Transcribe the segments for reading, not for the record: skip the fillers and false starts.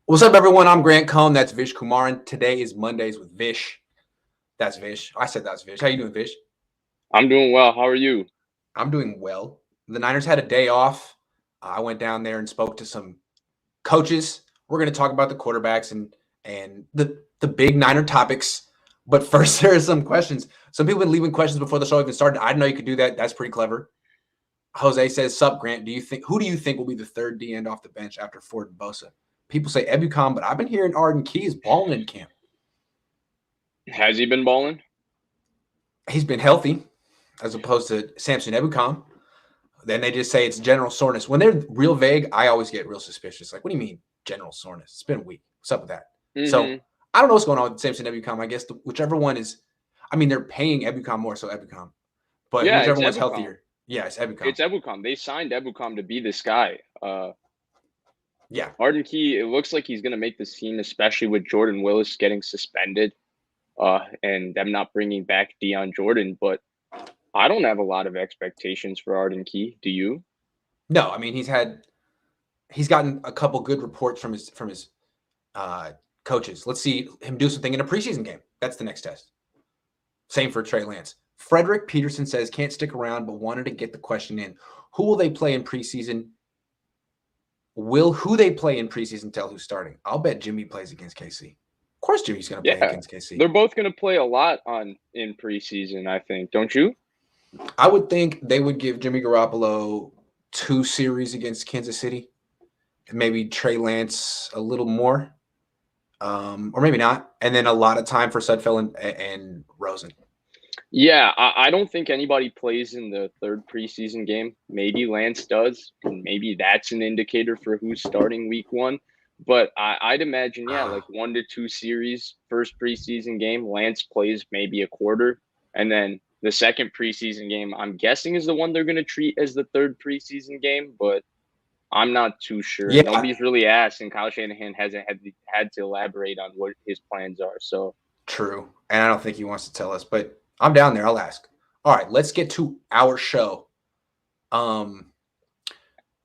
What's up, everyone? I'm Grant Cohn. That's Vish Kumaran. Today is Mondays with Vish. That's Vish. I said that's Vish. How you doing, Vish? I'm doing well. How are you? I'm doing well. The Niners had a day off. I went down there and spoke to some coaches. We're going to talk about the quarterbacks and the big Niner topics. But first, there are some questions. Some people have been leaving questions before the show even started. I didn't know you could do that. That's pretty clever. Jose says, "Sup, Grant? Who do you think will be the third D end off the bench after Ford and Bosa?" People say Ebukam, but I've been hearing Arden Key is balling in camp. Has he been balling? He's been healthy as opposed to Samson Ebukam. Then they just say it's general soreness. When they're real vague, I always get real suspicious. Like, what do you mean general soreness? It's been a week. What's up with that? So Mm-hmm. I don't know what's going on with Samson Ebukam. I guess whichever one is, I mean, they're paying Ebukam more, so Ebukam. But Yeah, whichever it's one's Ebukam. healthier, yeah, it's Ebukam. It's Ebukam. They signed Ebukam to be this guy. Yeah, Arden Key, it looks like he's going to make this team, especially with Jordan Willis getting suspended and them not bringing back Deion Jordan. But I don't have a lot of expectations for Arden Key. Do you? no, I mean he's gotten a couple good reports from his uh, coaches. Let's see him do something in a preseason game. That's the next test. Same for Trey Lance. Frederick Peterson says can't stick around, but wanted to get the question in. Who will they play in preseason? Will who they play in preseason tell who's starting? I'll bet Jimmy plays against KC. Of course, Jimmy's going to play Yeah. against KC. They're both going to play a lot in preseason, I think. Don't you? I would think they would give Jimmy Garoppolo 2 series against Kansas City, and maybe Trey Lance a little more, or maybe not, and then a lot of time for Sudfeld and Rosen. Yeah, I don't think anybody plays in the third preseason game. Maybe Lance does, and maybe that's an indicator for who's starting week one. But I'd imagine, yeah, like 1 to 2 series, first preseason game, Lance plays maybe a quarter. And then the second preseason game, I'm guessing, is the one they're going to treat as the third preseason game, but I'm not too sure. Yeah, Nobody's really asked, and Kyle Shanahan hasn't had to elaborate on what his plans are. So, true. And I don't think he wants to tell us, but I'm down there. I'll ask. All right, let's get to our show. Um,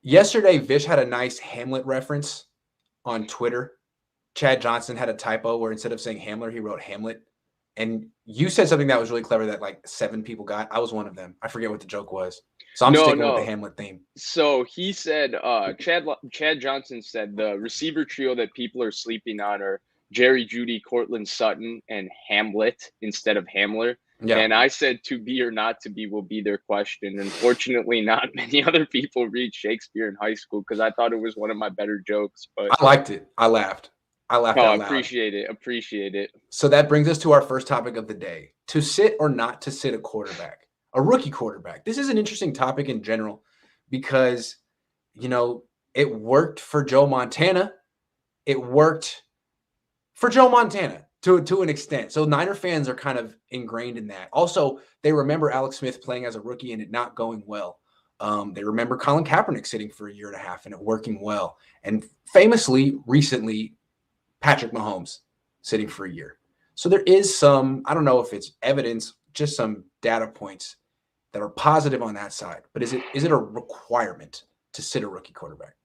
Yesterday, Vish had a nice Hamlet reference on Twitter. Chad Johnson had a typo where instead of saying Hamler, he wrote Hamlet. And you said something that was really clever that like 7 people got. I was one of them. I forget what the joke was. So I'm no, sticking with the no. Hamlet theme. So he said, Chad Johnson said the receiver trio that people are sleeping on are Jerry Judy, Cortland Sutton, and Hamlet instead of Hamler. Yeah. And I said to be or not to be will be their question. Unfortunately, not many other people read Shakespeare in high school because I thought it was one of my better jokes. But I liked it. I laughed. I laughed oh, out loud. appreciate it. Appreciate it. So that brings us to our first topic of the day: to sit or not to sit a quarterback, a rookie quarterback. This is an interesting topic in general because, you know, it worked for Joe Montana. It worked for Joe Montana to an extent. So Niner fans are kind of ingrained in that. Also, they remember Alex Smith playing as a rookie and it not going well. They remember Colin Kaepernick sitting for a year and a half and it working well. And famously, recently, Patrick Mahomes sitting for a year. So there is some, I don't know if it's evidence, just some data points that are positive on that side. But is it a requirement to sit a rookie quarterback?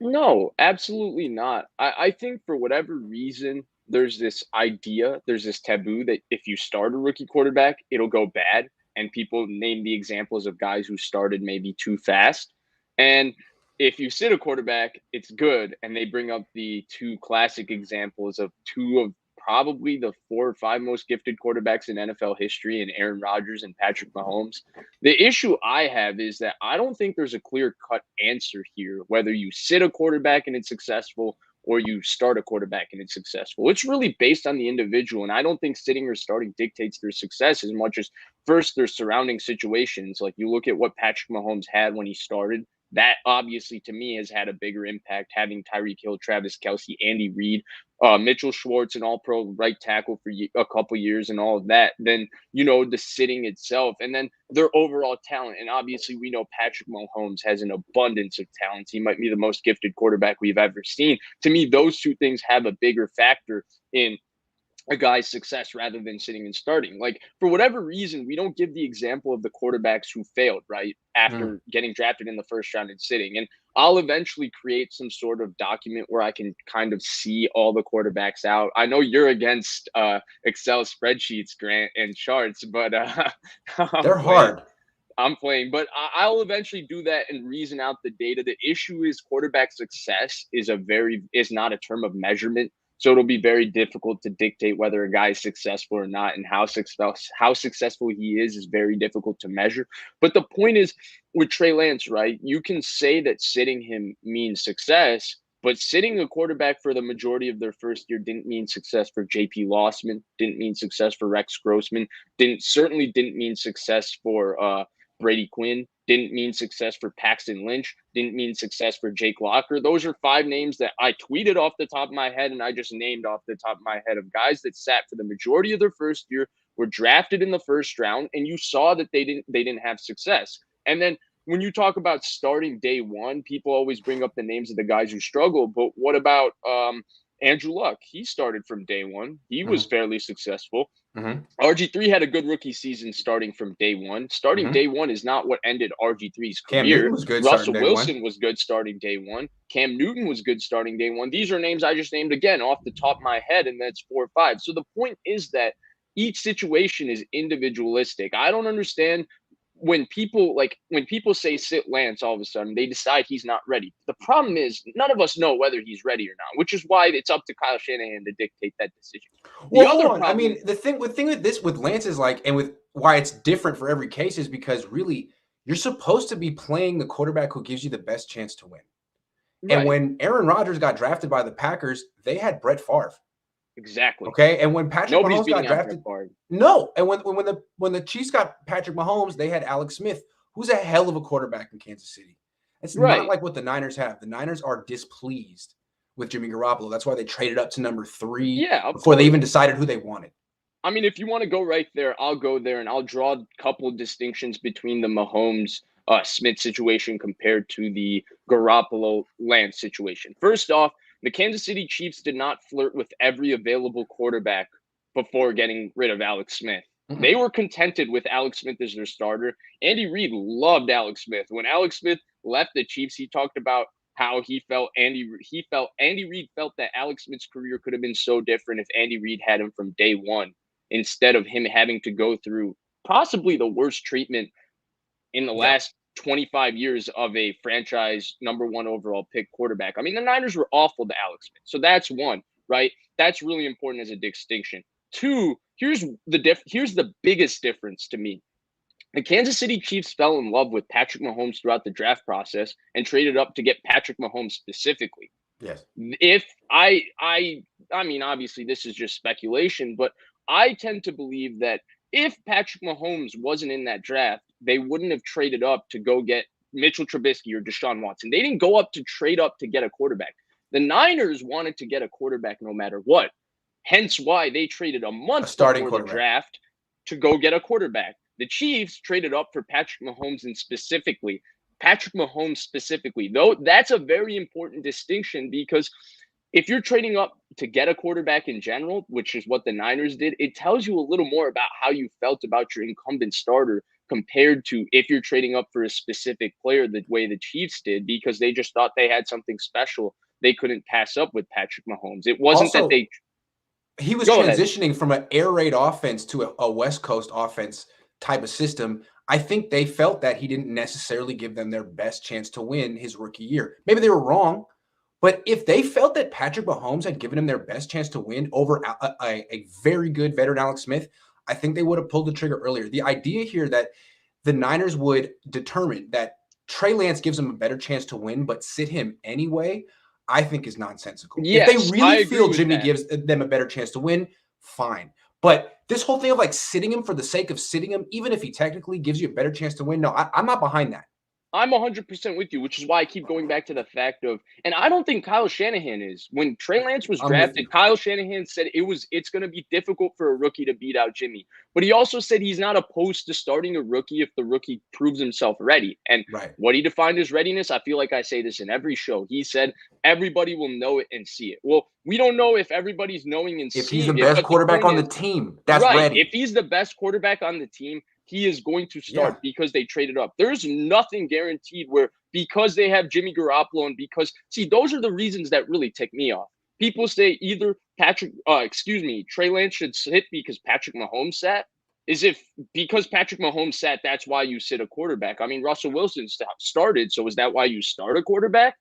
No, absolutely not. I think for whatever reason, there's this taboo that if you start a rookie quarterback, it'll go bad. And people name the examples of guys who started maybe too fast. And if you sit a quarterback, it's good. And they bring up the two classic examples of two of probably the 4 or 5 most gifted quarterbacks in NFL history, and Aaron Rodgers and Patrick Mahomes. The issue I have is that I don't think there's a clear cut answer here, whether you sit a quarterback and it's successful or you start a quarterback and it's successful. It's really based on the individual. And I don't think sitting or starting dictates their success as much as first their surrounding situations. Like you look at what Patrick Mahomes had when he started. That obviously to me has had a bigger impact having Tyreek Hill, Travis Kelsey, Andy Reid, Mitchell Schwartz, an all pro right tackle for a couple years and all of that, than, the sitting itself. And then their overall talent. And obviously, we know Patrick Mahomes has an abundance of talents. He might be the most gifted quarterback we've ever seen. To me, those two things have a bigger factor in a guy's success rather than sitting and starting. Like, for whatever reason, we don't give the example of the quarterbacks who failed, right? Mm. After getting drafted in the first round and sitting. And I'll eventually create some sort of document where I can kind of see all the quarterbacks out. I know you're against Excel spreadsheets, Grant, and charts, but I'm They're playing. hard. I'm playing, but I'll eventually do that and reason out the data. The issue is quarterback success is not a term of measurement. So it'll be very difficult to dictate whether a guy is successful or not, and how successful he is very difficult to measure. But the point is, with Trey Lance, right? You can say that sitting him means success, but sitting a quarterback for the majority of their first year didn't mean success for J.P. Lossman, didn't mean success for Rex Grossman, didn't mean success for Brady Quinn, didn't mean success for Paxton Lynch, didn't mean success for Jake Locker. Those are 5 names that I tweeted off the top of my head and I just named off the top of my head of guys that sat for the majority of their first year, were drafted in the first round, and you saw that they didn't have success. And then when you talk about starting day one, people always bring up the names of the guys who struggle, but what about Andrew Luck? He started from day one. He was Mm-hmm. fairly successful. Mm-hmm. RG3 had a good rookie season starting from day one. Starting Mm-hmm. day one is not what ended RG3's Cam Newton career. was good starting Russell day one. Wilson was good starting day one. Cam Newton was good starting day one. These are names I just named again off the top of my head, and that's 4 or 5. So the point is that each situation is individualistic. I don't understand when people say sit Lance, all of a sudden they decide he's not ready. The problem is none of us know whether he's ready or not, which is why it's up to Kyle Shanahan to dictate that decision. Well, The hold other on. I problem, mean, the thing with this with Lance is like, and with why it's different for every case is because really you're supposed to be playing the quarterback who gives you the best chance to win. And right? when Aaron Rodgers got drafted by the Packers, they had Brett Favre. Exactly. Okay, and when Patrick Nobody's Mahomes got beating out Brett drafted, Favre. no. And when the Chiefs got Patrick Mahomes, they had Alex Smith, who's a hell of a quarterback in Kansas City. It's not Right. like what the Niners have. The Niners are displeased with Jimmy Garoppolo. That's why they traded up to number 3 Yeah, of before they course. even decided who they wanted. I mean, if you want to go right there, I'll go there and I'll draw a couple of distinctions between the Mahomes Smith situation compared to the Garoppolo Lance situation. First off, the Kansas City Chiefs did not flirt with every available quarterback before getting rid of Alex Smith. They Mm-mm. were contented with Alex Smith as their starter. Andy Reid loved Alex Smith. When Alex Smith left the Chiefs, he talked about how Andy Reid felt that Alex Smith's career could have been so different if Andy Reid had him from day one, instead of him having to go through possibly the worst treatment in the Yeah. last 25 years of a franchise number 1 overall pick quarterback. I mean, the Niners were awful to Alex Smith. So that's one, right? That's really important as a distinction. 2, here's the biggest difference to me. The Kansas City Chiefs fell in love with Patrick Mahomes throughout the draft process and traded up to get Patrick Mahomes specifically. Yes. If I mean, obviously this is just speculation, but I tend to believe that if Patrick Mahomes wasn't in that draft, they wouldn't have traded up to go get Mitchell Trubisky or Deshaun Watson. They didn't go up to trade up to get a quarterback. The Niners wanted to get a quarterback no matter what. Hence why they traded a A month starting before the quarterback. draft to go get a quarterback. The Chiefs traded up for Patrick Mahomes Patrick Mahomes specifically. Though that's a very important distinction, because if you're trading up to get a quarterback in general, which is what the Niners did, it tells you a little more about how you felt about your incumbent starter compared to if you're trading up for a specific player the way the Chiefs did, because they just thought they had something special they couldn't pass up with Patrick Mahomes. It wasn't that Also, they he was go ahead. transitioning from an air raid offense to a West Coast offense type of system. I think they felt that he didn't necessarily give them their best chance to win his rookie year. Maybe they were wrong, but if they felt that Patrick Mahomes had given him their best chance to win over a very good veteran Alex Smith, I think they would have pulled the trigger earlier. The idea here that the Niners would determine that Trey Lance gives them a better chance to win, but sit him anyway, I think is nonsensical. If they Yes, I really agree feel with Jimmy that. gives them a better chance to win, fine. But this whole thing of like sitting him for the sake of sitting him, even if he technically gives you a better chance to win, no, I'm not behind that. I'm 100% with you, which is why I keep going back to the fact of, and I don't think Kyle Shanahan is. When Trey Lance was I'm with you. drafted, Kyle Shanahan said it's going to be difficult for a rookie to beat out Jimmy. But he also said he's not opposed to starting a rookie if the rookie proves himself ready. And Right. what he defined as readiness, I feel like I say this in every show. He said everybody will know it and see it. Well, we don't know if everybody's knowing and If seeing he's the it, best but the quarterback point on the is, team, that's right, ready. if he's the best quarterback on the team, he is going to start Yeah. because they traded up. There's nothing guaranteed where because they have Jimmy Garoppolo and because, see, those are the reasons that really tick me off. People say either Trey Lance should sit because Patrick Mahomes sat. Is if because Patrick Mahomes sat, that's why you sit a quarterback. I mean, Russell Wilson started, so is that why you start a quarterback?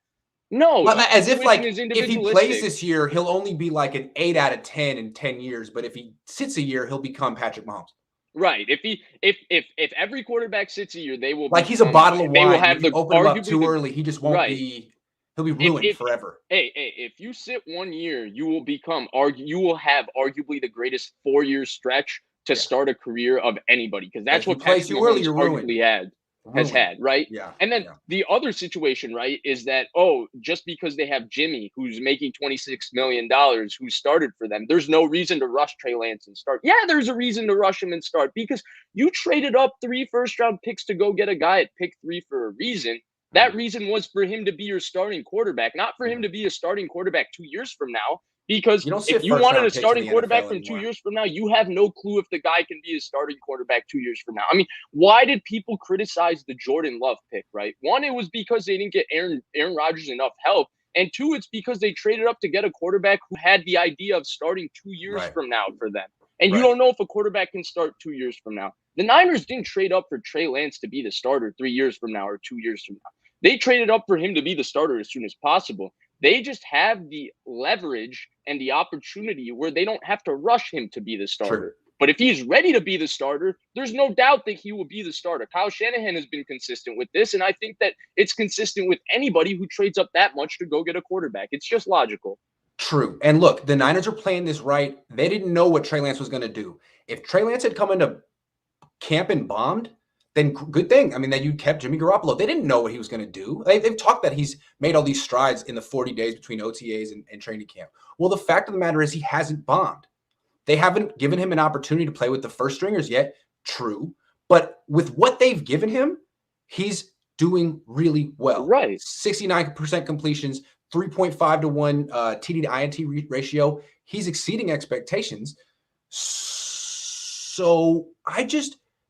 No, But each as if situation like is if he plays individualistic. this year, he'll only be like an 8 out of 10 in 10 years. But if he sits a year, he'll become Patrick Mahomes. Right. If every quarterback sits a year, they will Like he's a become. bottle of They will wine. have If you the open him up arguably too the early, he just won't right. be. He'll be ruined If forever. if you sit 1 year, you will become you will have arguably the greatest 4 year stretch to start a career of anybody because But that's if you what play Patrick too early, Mahomes you're ruined. arguably has Ruined. had, right? Yeah. And then yeah. the other situation, right, is that oh, just because they have Jimmy, who's making $26 million, who started for them, there's no reason to rush Trey Lance and start. Yeah, there's a reason to rush him and start because you traded up 3 first-round picks to go get a guy at pick 3 for a reason. That reason was for him to be your starting quarterback, not for him to be a starting quarterback 2 years from now. Because You don't if sit you first wanted a round picks in starting the quarterback NFL from anymore. 2 years from now, you have no clue if the guy can be a starting quarterback 2 years from now. I mean, why did people criticize the Jordan Love pick, right? One, it was because they didn't get Aaron Rodgers enough help. And two, it's because they traded up to get a quarterback who had the idea of starting 2 years from now for them. And you don't know if a quarterback can start 2 years from now. The Niners didn't trade up for Trey Lance to be the starter 3 years from now or 2 years from now. They traded up for him to be the starter as soon as possible. They just have the leverage and the opportunity where they don't have to rush him to be the starter. True. But if he's ready to be the starter, there's no doubt that he will be the starter. Kyle Shanahan has been consistent with this, and I think that it's consistent with anybody who trades up that much to go get a quarterback. It's just logical. True. And look, the Niners are playing this right. They didn't know what Trey Lance was going to do. If Trey Lance had come into camp and bombed, then good thing. I mean, that you kept Jimmy Garoppolo. They didn't know what he was going to do. They've talked that he's made all these strides in the 40 days between OTAs and training camp. Well, the fact of the matter is he hasn't bombed. They haven't given him an opportunity to play with the first stringers yet. True. But with what they've given him, he's doing really well. Right. 69% completions, 3.5 to 1 TD to INT ratio. He's exceeding expectations. So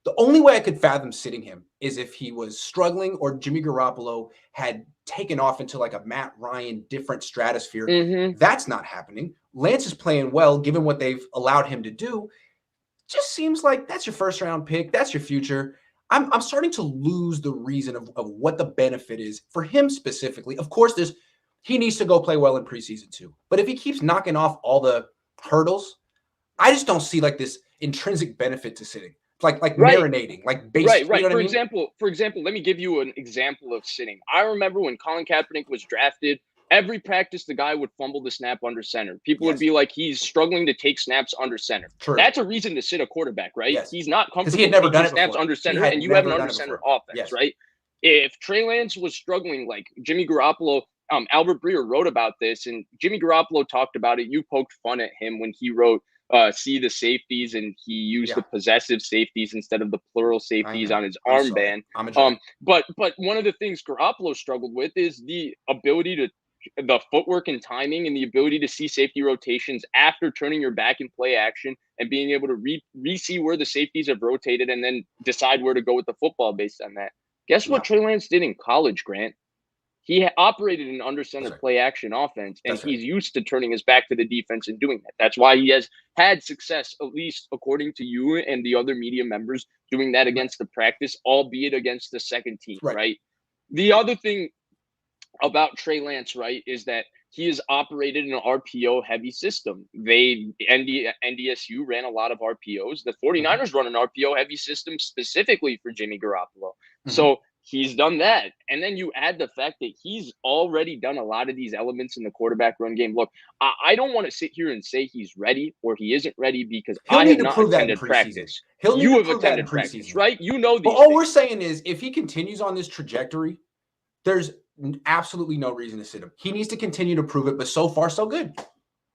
the only way I could fathom sitting him is if he was struggling or Jimmy Garoppolo had taken off into like a Matt Ryan different stratosphere. Mm-hmm. That's not happening. Lance is playing well, given what they've allowed him to do. Just seems like that's your first round pick. That's your future. I'm starting to lose the reason of what the benefit is for him specifically. Of course, he needs to go play well in preseason too. But if he keeps knocking off all the hurdles, I just don't see like this intrinsic benefit to sitting. Like marinating, like base. Right. You know what for I mean? example, let me give you an example of sitting. I remember when Colin Kaepernick was drafted, every practice the guy would fumble the snap under center. People would be like, he's struggling to take snaps under center. True. That's a reason to sit a quarterback, right? Yes. He's not comfortable he had never taking done it snaps before. under center, and you have an under center offense, yes. right? If Trey Lance was struggling, like Jimmy Garoppolo, Albert Breer wrote about this, and Jimmy Garoppolo talked about it. You poked fun at him when he wrote see the safeties, and he used the possessive safeties instead of the plural safeties on his armband. But one of the things Garoppolo struggled with is the ability to the footwork and timing and the ability to see safety rotations after turning your back in play action and being able to re-see where the safeties have rotated and then decide where to go with the football based on that. Guess what Trey Lance did in college, Grant? He operated an under center play action offense, and he's used to turning his back to the defense and doing that. That's why he has had success, at least according to you and the other media members, doing that against the practice, albeit against the second team, right? The other thing about Trey Lance, right, is that he has operated in an RPO heavy system. NDSU ran a lot of RPOs. The 49ers run an RPO heavy system specifically for Jimmy Garoppolo. So He's done that. And then you add the fact that he's already done a lot of these elements in the quarterback run game. Look, I don't want to sit here and say he's ready or he isn't ready because He'll I need have to not prove that in attended preseason. practice. He'll need You to have prove that in attended practice, preseason. right? You know But these all things. we're saying is if he continues on this trajectory, there's absolutely no reason to sit him. He needs to continue to prove it, but so far, so good.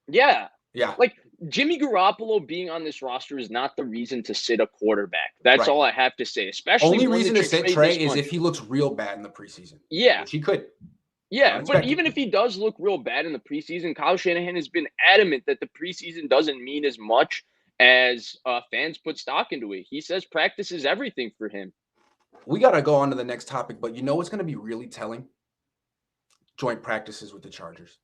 Yeah. Yeah. Like Jimmy Garoppolo being on this roster is not the reason to sit a quarterback. That's Right. all I have to say. Especially Only one reason that to you sit trade Trey this is much. if he looks real bad in the preseason. Yeah. Which he could. Yeah, but even if he does look real bad in the preseason, Kyle Shanahan has been adamant that the preseason doesn't mean as much as fans put stock into it. He says practice is everything for him. We got to go on to the next topic, but you know what's going to be really telling? Joint practices with the Chargers.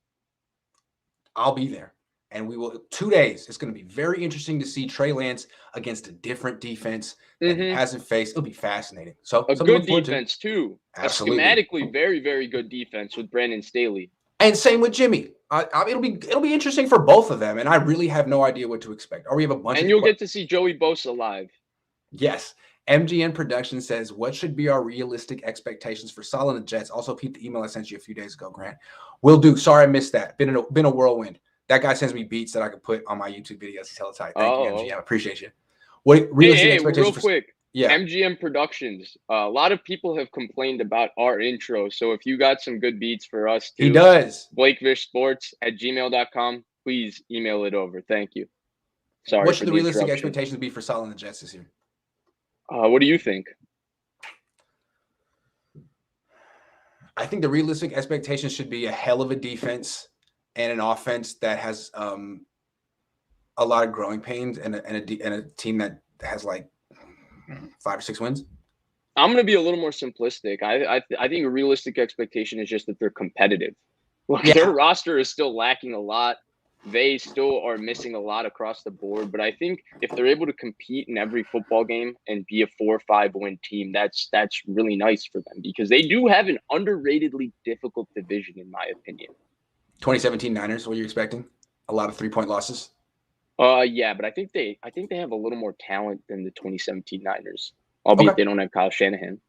I'll be there. And we will 2 days. It's going to be very interesting to see Trey Lance against a different defense that he hasn't faced. It'll be fascinating. So a good defense too. Absolutely. A schematically very, very good defense with Brandon Staley. And same with Jimmy. It'll be interesting for both of them. And I really have no idea what to expect. Or we have a bunch and of you'll get to see Joey Bosa live. Yes. MGN Production says, what should be our realistic expectations for Salah and the Jets? Also, peep the email I sent you a few days ago, Grant. Will do. Sorry I missed that. Been a whirlwind. That guy sends me beats that I could put on my YouTube videos. He's hella tight. Thank you, MGM. I appreciate you. What realistic expectations? Real quick. Yeah. MGM Productions. A lot of people have complained about our intro. So if you got some good beats for us too, he does. BlakeVishSports@gmail.com. Please email it over. Thank you. Sorry. What should the realistic expectations be for Salah and the Jets this year? What do you think? I think the realistic expectations should be a hell of a defense and an offense that has a lot of growing pains and a team that has like 5 or 6 wins. I'm going to be a little more simplistic. I think a realistic expectation is just that they're competitive. Their roster is still lacking a lot. They still are missing a lot across the board. But I think if they're able to compete in every football game and be a 4 or 5 win team, that's really nice for them because they do have an underratedly difficult division, in my opinion. 2017 Niners, what are you expecting? A lot of 3-point losses? Yeah, but I think they have a little more talent than the 2017 Niners, albeit they don't have Kyle Shanahan.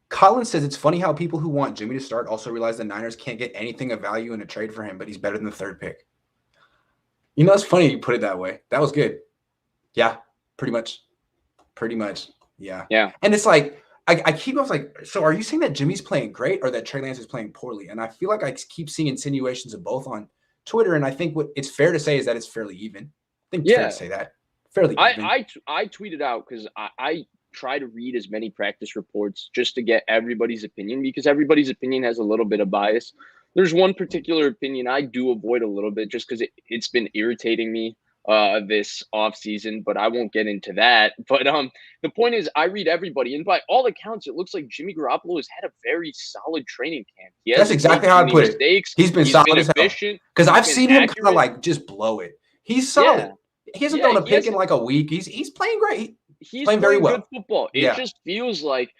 Colin says it's funny how people who want Jimmy to start also realize the Niners can't get anything of value in a trade for him, but he's better than the 3rd pick. You know, it's funny you put it that way. That was good. Yeah, pretty much. Yeah. Yeah. And it's like, I was like, so are you saying that Jimmy's playing great or that Trey Lance is playing poorly? And I feel like I keep seeing insinuations of both on Twitter. And I think what it's fair to say is that it's fairly even. I think it's fair to say that. Fairly even. I tweeted out because I try to read as many practice reports just to get everybody's opinion because everybody's opinion has a little bit of bias. There's one particular opinion I do avoid a little bit just because it's been irritating me this offseason, but I won't get into that. But the point is I read everybody, and by all accounts, it looks like Jimmy Garoppolo has had a very solid training camp. That's exactly how I put it. He's been solid as hell. Because I've seen him kind of like just blow it. He's solid. Yeah. He hasn't thrown a pick in like a week. He's playing great. He's playing very well. Good football. It just feels like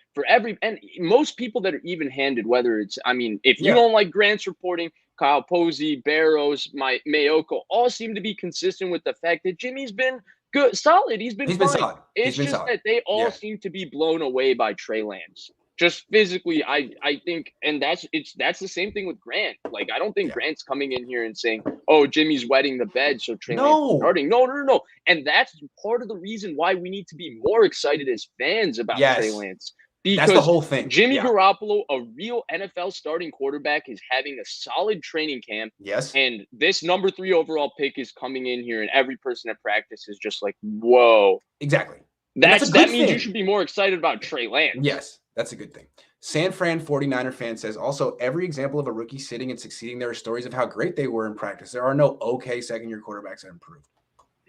and most people that are even-handed, whether it's, if you don't like Grant's reporting, Kyle Posey, Barrows, Mayoko, all seem to be consistent with the fact that Jimmy's been good, solid. He's been solid. It's just that they all seem to be blown away by Trey Lance. Just physically, I think, and that's the same thing with Grant. Like, I don't think Grant's coming in here and saying, "Oh, Jimmy's wetting the bed, so Trey Lance is starting." No. And that's part of the reason why we need to be more excited as fans about Trey Lance. Because that's the whole thing. Jimmy Garoppolo, a real NFL starting quarterback, is having a solid training camp. Yes. And this number 3 overall pick is coming in here, and every person at practice is just like, "Whoa!" Exactly. That means you should be more excited about Trey Lance. Yes. That's a good thing. San Fran 49er fan says, also, every example of a rookie sitting and succeeding, there are stories of how great they were in practice. There are no okay second-year quarterbacks that improved.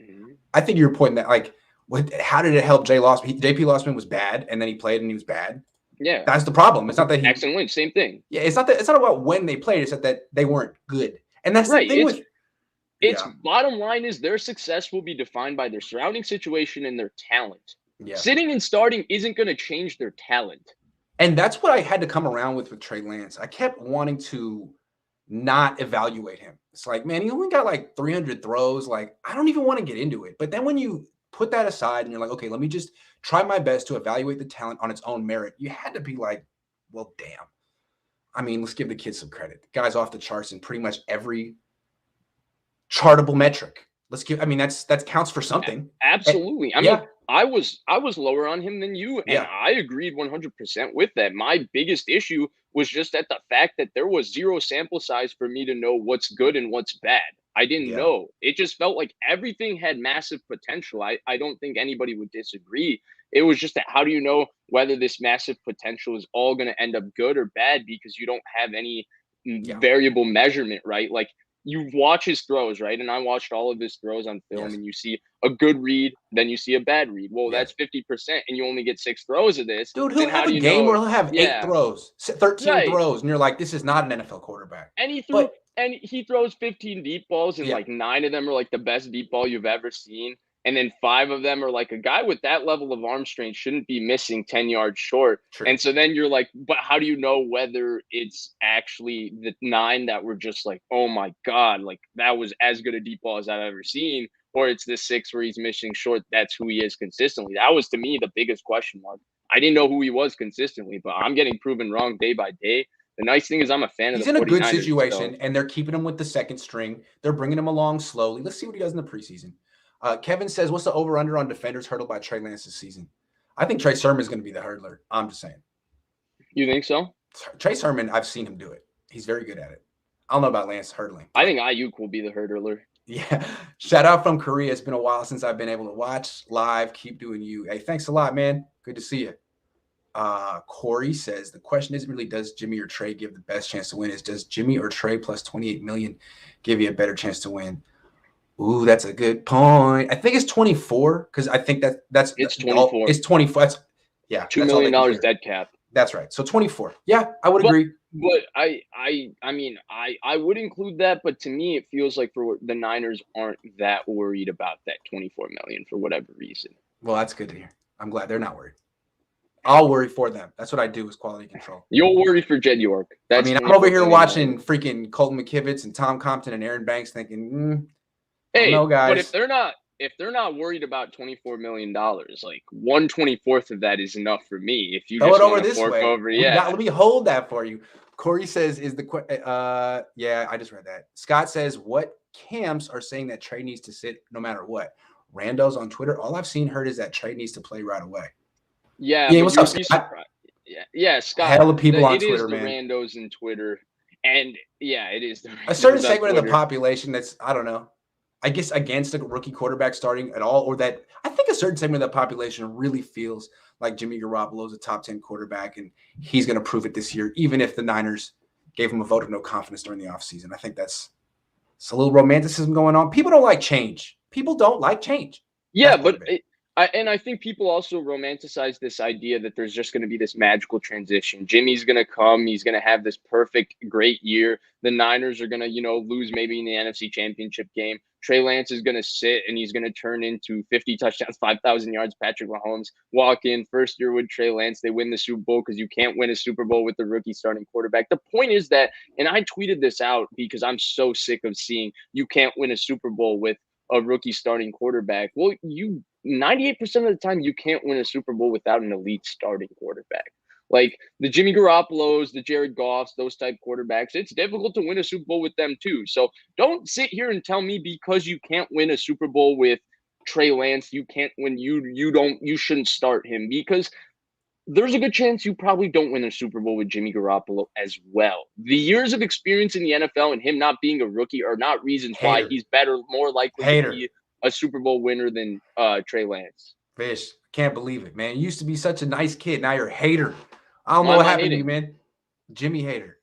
Mm-hmm. I think you're pointing that, like, how did it help Jay Lossman? JP Lossman was bad, and then he played, and he was bad. Yeah. That's the problem. It's not that he – Excellent Lynch, same thing. Yeah, it's not about when they played. It's that they weren't good. And that's the thing with – It's bottom line is their success will be defined by their surrounding situation and their talent. Yeah. Sitting and starting isn't going to change their talent. And that's what I had to come around with Trey Lance. I kept wanting to not evaluate him. It's like, man, he only got like 300 throws. Like, I don't even want to get into it. But then when you put that aside and you're like, okay, let me just try my best to evaluate the talent on its own merit. You had to be like, well, damn. I mean, let's give the kid some credit. The guy's off the charts in pretty much every chartable metric. That counts for something. Absolutely. I mean, I was lower on him than you, and Yeah. I agreed 100% with that. My biggest issue was just at the fact that there was zero sample size for me to know what's good and what's bad. I didn't Yeah. know. It just felt like everything had massive potential. I don't think anybody would disagree. It was just that how do you know whether this massive potential is all going to end up good or bad because you don't have any variable measurement, right? Like you watch his throws, right? And I watched all of his throws on film, and you see a good read, then you see a bad read. Well, that's 50%, and you only get 6 throws of this. Dude, Then he'll how have do a you game know? where he'll have 8 throws, 13 Right. throws, and you're like, this is not an NFL quarterback. And he throws 15 deep balls, and like 9 of them are like the best deep ball you've ever seen. And then 5 of them are like a guy with that level of arm strength shouldn't be missing 10 yards short. True. And so then you're like, but how do you know whether it's actually the 9 that were just like, oh my God, like that was as good a deep ball as I've ever seen, or it's the 6 where he's missing short. That's who he is consistently. That was to me the biggest question mark. I didn't know who he was consistently, but I'm getting proven wrong day by day. The nice thing is I'm a fan of the 49ers. He's in a good situation, and they're keeping him with the second string. They're bringing him along slowly. Let's see what he does in the preseason. Kevin says, what's the over-under on defenders hurdled by Trey Lance this season? I think Trey Sermon's going to be the hurdler. I'm just saying. You think so? Trey Sermon, I've seen him do it. He's very good at it. I don't know about Lance hurdling. I think Ayuk will be the hurdler. Yeah. Shout out from Korea. It's been a while since I've been able to watch live. Keep doing you. Hey, thanks a lot, man. Good to see you. Corey says the question isn't really does Jimmy or Trey give the best chance to win, is does Jimmy or Trey plus 28 million give you a better chance to win? Ooh, that's a good point. I think it's 24 because I think that's it's 24. It's 24. That's $2 million dead cap. That's right. So 24. Yeah, I would agree. But I mean I would include that, but to me it feels like for the Niners aren't that worried about that 24 million for whatever reason. Well, that's good to hear. I'm glad they're not worried. I'll worry for them. That's what I do is quality control. You'll worry for Jed York. I'm over here watching freaking Colton McKivitz and Tom Compton and Aaron Banks thinking, hey, no, guys. But if they're not worried about $24 million, like 1/24 of that is enough for me. If you just over this way, let me hold that for you. Corey says, yeah, I just read that. Scott says, what camps are saying that Trey needs to sit no matter what? Randos on Twitter. All I've seen heard is that Trey needs to play right away. Yeah, what's up, Scott? Yeah, Scott. Hell of people on Twitter, man. It is the randos in Twitter, and yeah, it is a certain segment of the population that's I don't know. I guess against a rookie quarterback starting at all, or that I think a certain segment of the population really feels like Jimmy Garoppolo is a top 10 quarterback, and he's going to prove it this year, even if the Niners gave him a vote of no confidence during the offseason. I think it's a little romanticism going on. People don't like change. Yeah, but I think people also romanticize this idea that there's just going to be this magical transition. Jimmy's going to come. He's going to have this perfect, great year. The Niners are going to, lose maybe in the NFC Championship game. Trey Lance is going to sit, and he's going to turn into 50 touchdowns, 5,000 yards. Patrick Mahomes walk in first year with Trey Lance. They win the Super Bowl because you can't win a Super Bowl with the rookie starting quarterback. The point is that, and I tweeted this out because I'm so sick of seeing you can't win a Super Bowl with a rookie starting quarterback. Well, 98% of the time you can't win a Super Bowl without an elite starting quarterback. Like the Jimmy Garoppolos, the Jared Goffs, those type quarterbacks, it's difficult to win a Super Bowl with them too. So don't sit here and tell me because you can't win a Super Bowl with Trey Lance, you can't win. You shouldn't start him because there's a good chance you probably don't win a Super Bowl with Jimmy Garoppolo as well. The years of experience in the NFL and him not being a rookie are not reasons why he's more likely to be a Super Bowl winner than Trey Lance. Vish, can't believe it, man. You used to be such a nice kid. Now you're a hater. I don't know what happened to you, man. Jimmy hater.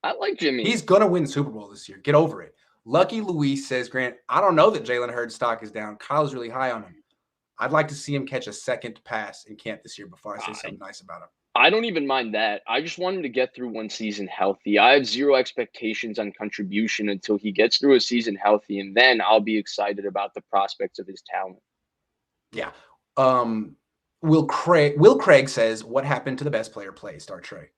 I like Jimmy. He's going to win the Super Bowl this year. Get over it. Lucky Luis says, Grant, I don't know that Jalen Hurts' stock is down. Kyle's really high on him. I'd like to see him catch a second pass in camp this year before I say something nice about him. I don't even mind that. I just want him to get through one season healthy. I have zero expectations on contribution until he gets through a season healthy, and then I'll be excited about the prospects of his talent. Yeah. Will Craig says, what happened to the best player play? Start Trey.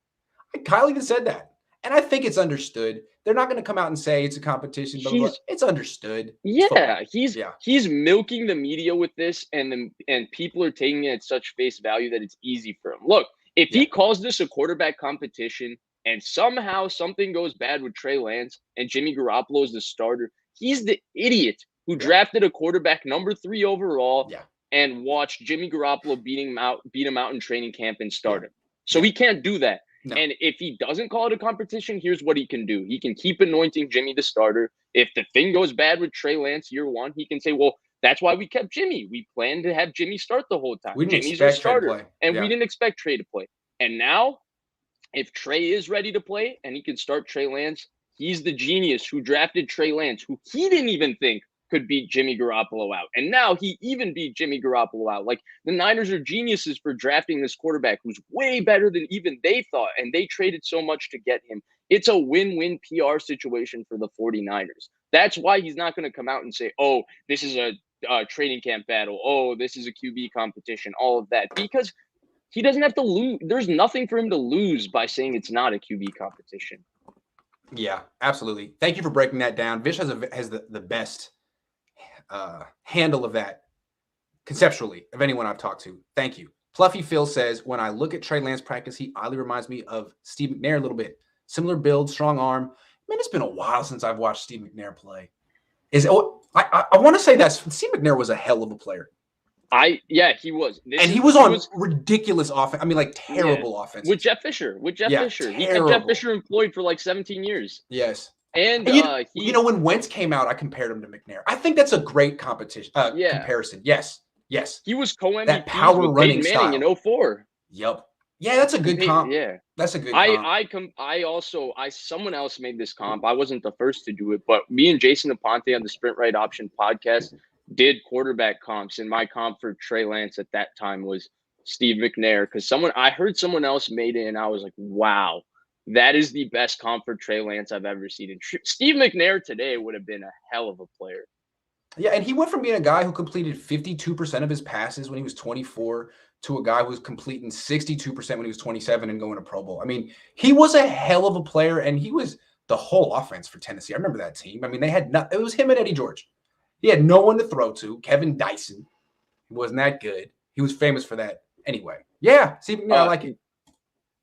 Kyle even said that. And I think it's understood. They're not going to come out and say it's a competition, but it's understood. He's milking the media with this, and people are taking it at such face value that it's easy for him. Look, if he calls this a quarterback competition and somehow something goes bad with Trey Lance and Jimmy Garoppolo is the starter, he's the idiot who drafted a quarterback number 3 overall and watched Jimmy Garoppolo beat him out in training camp and start him. So he can't do that. No. And if he doesn't call it a competition, here's what he can do. He can keep anointing Jimmy the starter. If the thing goes bad with Trey Lance year 1, he can say, well, that's why we kept Jimmy. We planned to have Jimmy start the whole time. Jimmy's our starter. And we didn't expect Trey to play. And now, if Trey is ready to play and he can start Trey Lance, he's the genius who drafted Trey Lance, who he didn't even think could beat Jimmy Garoppolo out. And now he even beat Jimmy Garoppolo out. Like, the Niners are geniuses for drafting this quarterback who's way better than even they thought, and they traded so much to get him. It's a win-win PR situation for the 49ers. That's why he's not going to come out and say, oh, this is a training camp battle. Oh, this is a QB competition, all of that, because he doesn't have to lose. There's nothing for him to lose by saying it's not a QB competition. Yeah, absolutely. Thank you for breaking that down. Vish has the best handle of that conceptually of anyone I've talked to. Thank you. Fluffy Phil says, when I look at Trey Lance practice, he oddly reminds me of Steve McNair a little bit. Similar build, strong arm. Man, it's been a while since I've watched Steve McNair play. I want to say that Steve McNair was a hell of a player. He was. He was on ridiculous offense. I mean, like terrible offense. With Jeff Fisher. He had Jeff Fisher employed for like 17 years. Yes. And when Wentz came out, I compared him to McNair. I think that's a great comparison. Yes. He was co-MVP that power with running Peyton Manning in 04. Yep. Yeah, that's a good comp. Yeah. That's a good comp. Someone else made this comp. I wasn't the first to do it, but me and Jason Aponte on the Sprint Right Option podcast did quarterback comps, and my comp for Trey Lance at that time was Steve McNair, because I heard someone else made it, and I was like, wow. That is the best comp for Trey Lance I've ever seen. And Steve McNair today would have been a hell of a player. Yeah, and he went from being a guy who completed 52% of his passes when he was 24 to a guy who was completing 62% when he was 27 and going to Pro Bowl. I mean, he was a hell of a player, and he was the whole offense for Tennessee. I remember that team. I mean, it was him and Eddie George. He had no one to throw to. Kevin Dyson. He wasn't that good. He was famous for that. Anyway, yeah, Steve McNair, I like it.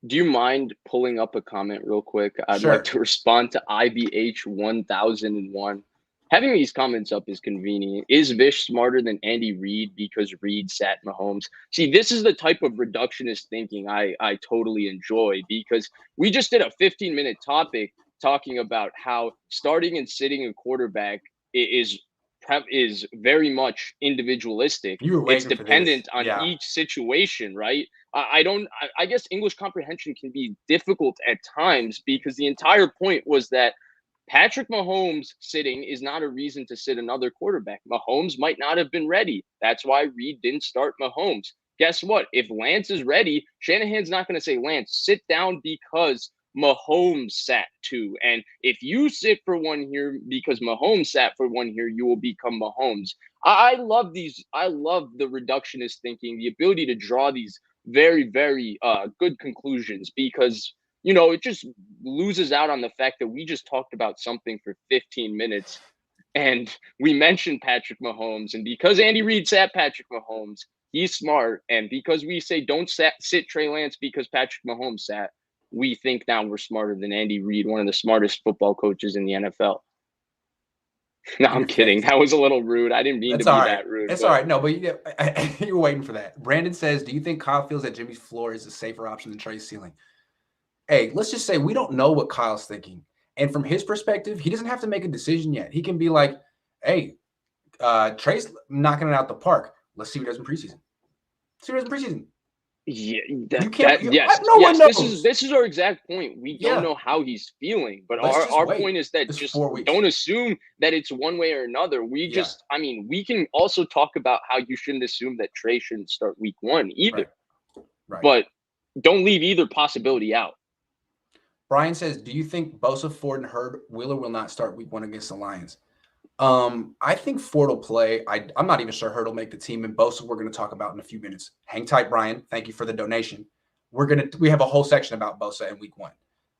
Do you mind pulling up a comment real quick? I'd like to respond to IBH 1001. Having these comments up is convenient. Is Vish smarter than Andy Reid because Reid sat Mahomes? See, this is the type of reductionist thinking I totally enjoy, because we just did a 15-minute topic talking about how starting and sitting a quarterback is very much individualistic. It's dependent on each situation, right? I guess English comprehension can be difficult at times, because the entire point was that Patrick Mahomes sitting is not a reason to sit another quarterback. Mahomes might not have been ready. That's why Reid didn't start Mahomes. Guess what? If Lance is ready, Shanahan's not going to say, Lance, sit down because Mahomes sat too. And if you sit for one here because Mahomes sat for one here, you will become Mahomes. I love the reductionist thinking, the ability to draw these very, very good conclusions, because it just loses out on the fact that we just talked about something for 15 minutes and we mentioned Patrick Mahomes. And because Andy Reid sat Patrick Mahomes, he's smart. And because we say don't sit Trey Lance because Patrick Mahomes sat, we think now we're smarter than Andy Reid, one of the smartest football coaches in the NFL. No, I'm kidding. That was a little rude. I didn't mean to be that rude. It's all right. No, but you were waiting for that. Brandon says, do you think Kyle feels that Jimmy's floor is a safer option than Trey's ceiling? Hey, let's just say we don't know what Kyle's thinking. And from his perspective, he doesn't have to make a decision yet. He can be like, hey, Trey's knocking it out the park. Let's see what he does in preseason. Yeah, no one knows. This is our exact point. We don't know how he's feeling, but our point is that just don't assume that it's one way or another. We can also talk about how you shouldn't assume that Trey shouldn't start week 1 either. Right. But don't leave either possibility out. Brian says, do you think Bosa, Ford, and Hurd will or will not start week 1 against the Lions? I think Ford will play. I'm not even sure Hurd will make the team, and Bosa we're going to talk about in a few minutes. Hang tight, Brian. Thank you for the donation. We have a whole section about Bosa in week 1.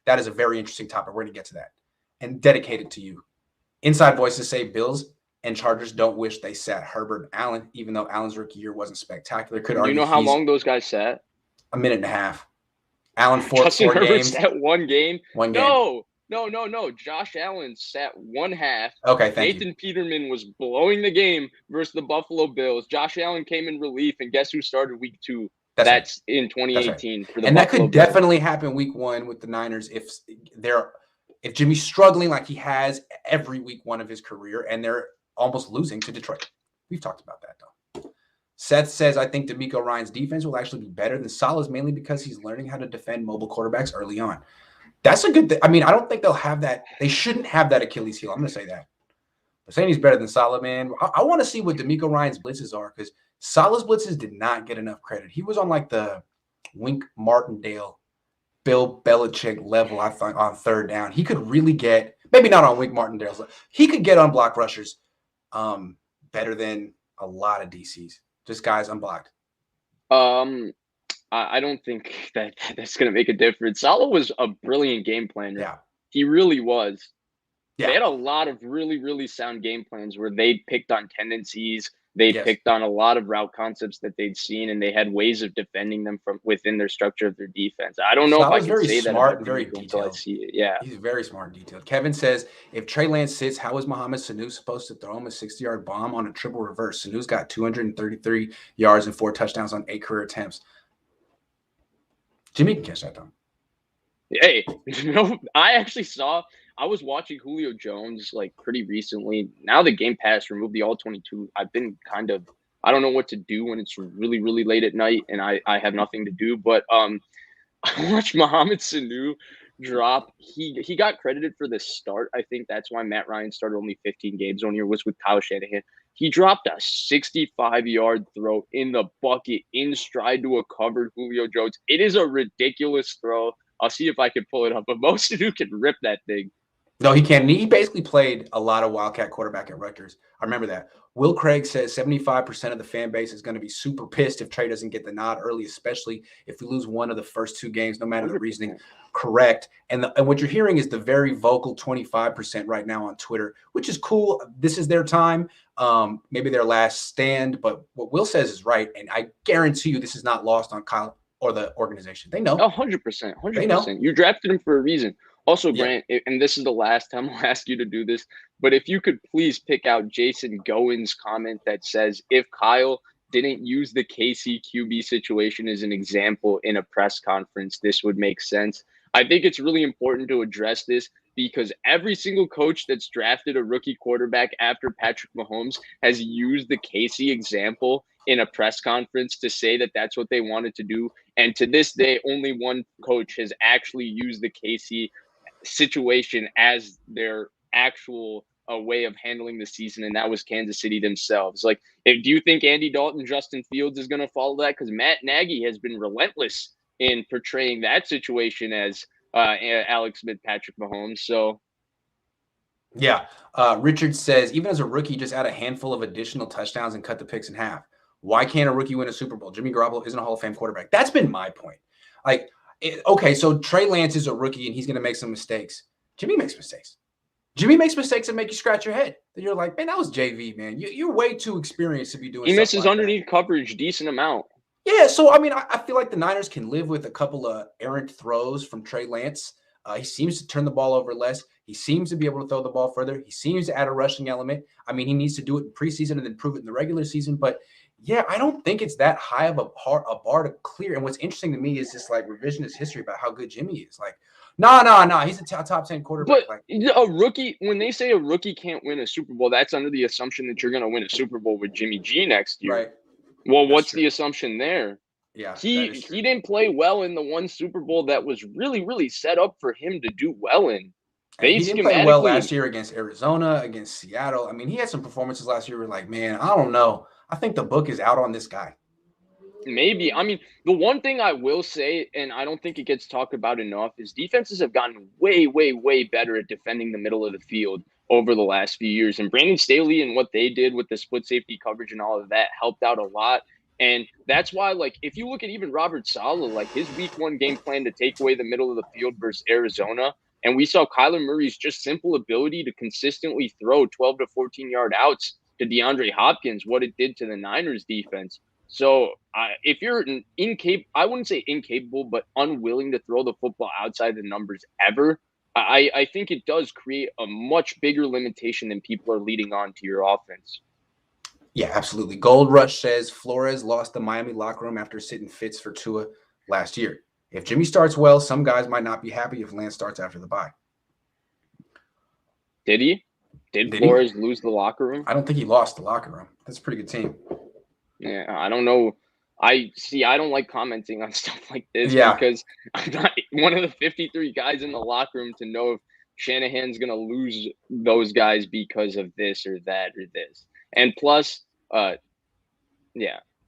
That is a very interesting topic. We're going to get to that and dedicate it to you. Inside voices say Bills and Chargers don't wish they sat Herbert and Allen, even though Allen's rookie year wasn't spectacular. Could Do argue you know how he's long those guys sat? a minute and a half. Allen Justin four Herbert games. sat one game. One game. No. Josh Allen sat one half. Okay, thank Nathan Peterman was blowing the game versus the Buffalo Bills. Josh Allen came in relief, and guess who started week 2? That's in 2018 for the and Buffalo that could Bills. definitely happen week 1 with the Niners if Jimmy's struggling like he has every week 1 of his career, and they're almost losing to Detroit. We've talked about that though. Seth says, I think D'Amico Ryan's defense will actually be better than Salah's, mainly because he's learning how to defend mobile quarterbacks early on. That's a good thing. I mean, I don't think they'll have that. They shouldn't have that Achilles heel. I'm going to say that. But saying he's better than Salah, man, I want to see what D'Amico Ryan's blitzes are, because Salah's blitzes did not get enough credit. He was on like the Wink Martindale, Bill Belichick level, I think, on third down. He could really get, maybe not on Wink Martindale's level, he could get on block rushers better than a lot of DCs. Just guys unblocked. I don't think that's going to make a difference. Salah was a brilliant game planner. Yeah. He really was. Yeah. They had a lot of really, really sound game plans where they picked on tendencies. They picked on a lot of route concepts that they'd seen, and they had ways of defending them from within their structure of their defense. I don't know Salah's if I can say that smart about and very until detailed. I see it. Yeah. He's very smart and detailed. Kevin says, if Trey Lance sits, how is Mohamed Sanu supposed to throw him a 60-yard bomb on a triple reverse? Sanu's got 233 yards and 4 touchdowns on 8 career attempts. Jimmy can catch that, though. Hey, I was watching Julio Jones like pretty recently. Now the Game Pass removed the All-22. I've been I don't know what to do when it's really, really late at night and I have nothing to do. But I watched Mohamed Sanu drop. He got credited for the start. I think that's why Matt Ryan started only 15 games on here, was with Kyle Shanahan. He dropped a 65-yard throw in the bucket in stride to a covered Julio Jones. It is a ridiculous throw. I'll see if I can pull it up, but most of you can rip that thing. No, he can. He basically played a lot of Wildcat quarterback at Rutgers. I remember that. Will Craig says 75% of the fan base is going to be super pissed if Trey doesn't get the nod early, especially if we lose one of the first 2 games, no matter the reasoning. Correct. And what you're hearing is the very vocal 25% right now on Twitter, which is cool. This is their time. Maybe their last stand. But what Will says is right. And I guarantee you this is not lost on Kyle or the organization. They know. 100%. 100%. They know. You drafted him for a reason. Also, Grant, and this is the last time I'll ask you to do this, but if you could please pick out Jason Gowen's comment that says, if Kyle didn't use the KC QB situation as an example in a press conference, this would make sense. I think it's really important to address this because every single coach that's drafted a rookie quarterback after Patrick Mahomes has used the KC example in a press conference to say that that's what they wanted to do. And to this day, only one coach has actually used the KC situation as their actual way of handling the season, and that was Kansas City themselves. Like, do you think Andy Dalton, Justin Fields is going to follow that? Because Matt Nagy has been relentless in portraying that situation as Alex Smith, Patrick Mahomes. So, yeah. Richard says, even as a rookie, just add a handful of additional touchdowns and cut the picks in half. Why can't a rookie win a Super Bowl? Jimmy Garoppolo isn't a Hall of Fame quarterback. That's been my point. Like, okay, so Trey Lance is a rookie and he's going to make some mistakes. Jimmy makes mistakes. Jimmy makes mistakes that make you scratch your head. And you're like, man, that was JV, man. You're way too experienced to be doing. He misses like underneath coverage decent amount. Yeah, so I mean, I feel like the Niners can live with a couple of errant throws from Trey Lance. He seems to turn the ball over less. He seems to be able to throw the ball further. He seems to add a rushing element. I mean, he needs to do it in preseason and then prove it in the regular season. But yeah, I don't think it's that high of a bar to clear. And what's interesting to me is this like revisionist history about how good Jimmy is. Like, no, he's a top 10 quarterback. But a rookie, when they say a rookie can't win a Super Bowl, that's under the assumption that you're going to win a Super Bowl with Jimmy G next year. Right. Well, what's the assumption there? Yeah, he didn't play well in the one Super Bowl that was really, really set up for him to do well in. He didn't play well last year against Arizona, against Seattle. I mean, he had some performances last year where like, man, I don't know. I think the book is out on this guy. Maybe. I mean, the one thing I will say, and I don't think it gets talked about enough, is defenses have gotten way, way, way better at defending the middle of the field over the last few years. And Brandon Staley and what they did with the split safety coverage and all of that helped out a lot. And that's why, like, if you look at even Robert Saleh, like his week 1 game plan to take away the middle of the field versus Arizona, and we saw Kyler Murray's just simple ability to consistently throw 12 to 14-yard outs to DeAndre Hopkins, what it did to the Niners defense. So if you're incapable, I wouldn't say incapable, but unwilling to throw the football outside the numbers ever, I think it does create a much bigger limitation than people are leading on to your offense. Yeah, absolutely. Gold Rush says Flores lost the Miami locker room after sitting fits for Tua last year. If Jimmy starts well, some guys might not be happy if Lance starts after the bye. Did he? Did Flores lose the locker room? I don't think he lost the locker room. That's a pretty good team. Yeah, I don't know. I don't like commenting on stuff like this because I'm not one of the 53 guys in the locker room to know if Shanahan's going to lose those guys because of this or that or this. And plus, Tua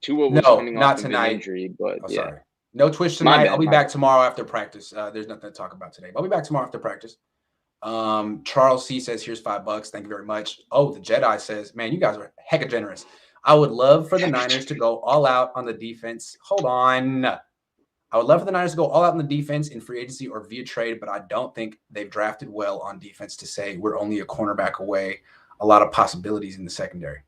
was coming off of an injury, but sorry. No Twitch tonight. I'll be back tomorrow after practice. There's nothing to talk about today. I'll be back tomorrow after practice. Charles C says, here's $5. Thank you very much. Oh, the Jedi says, man, you guys are hecka generous. I would love for the Niners to go all out on the defense. Hold on. I would love for the Niners to go all out on the defense in free agency or via trade, but I don't think they've drafted well on defense to say we're only a cornerback away. A lot of possibilities in the secondary.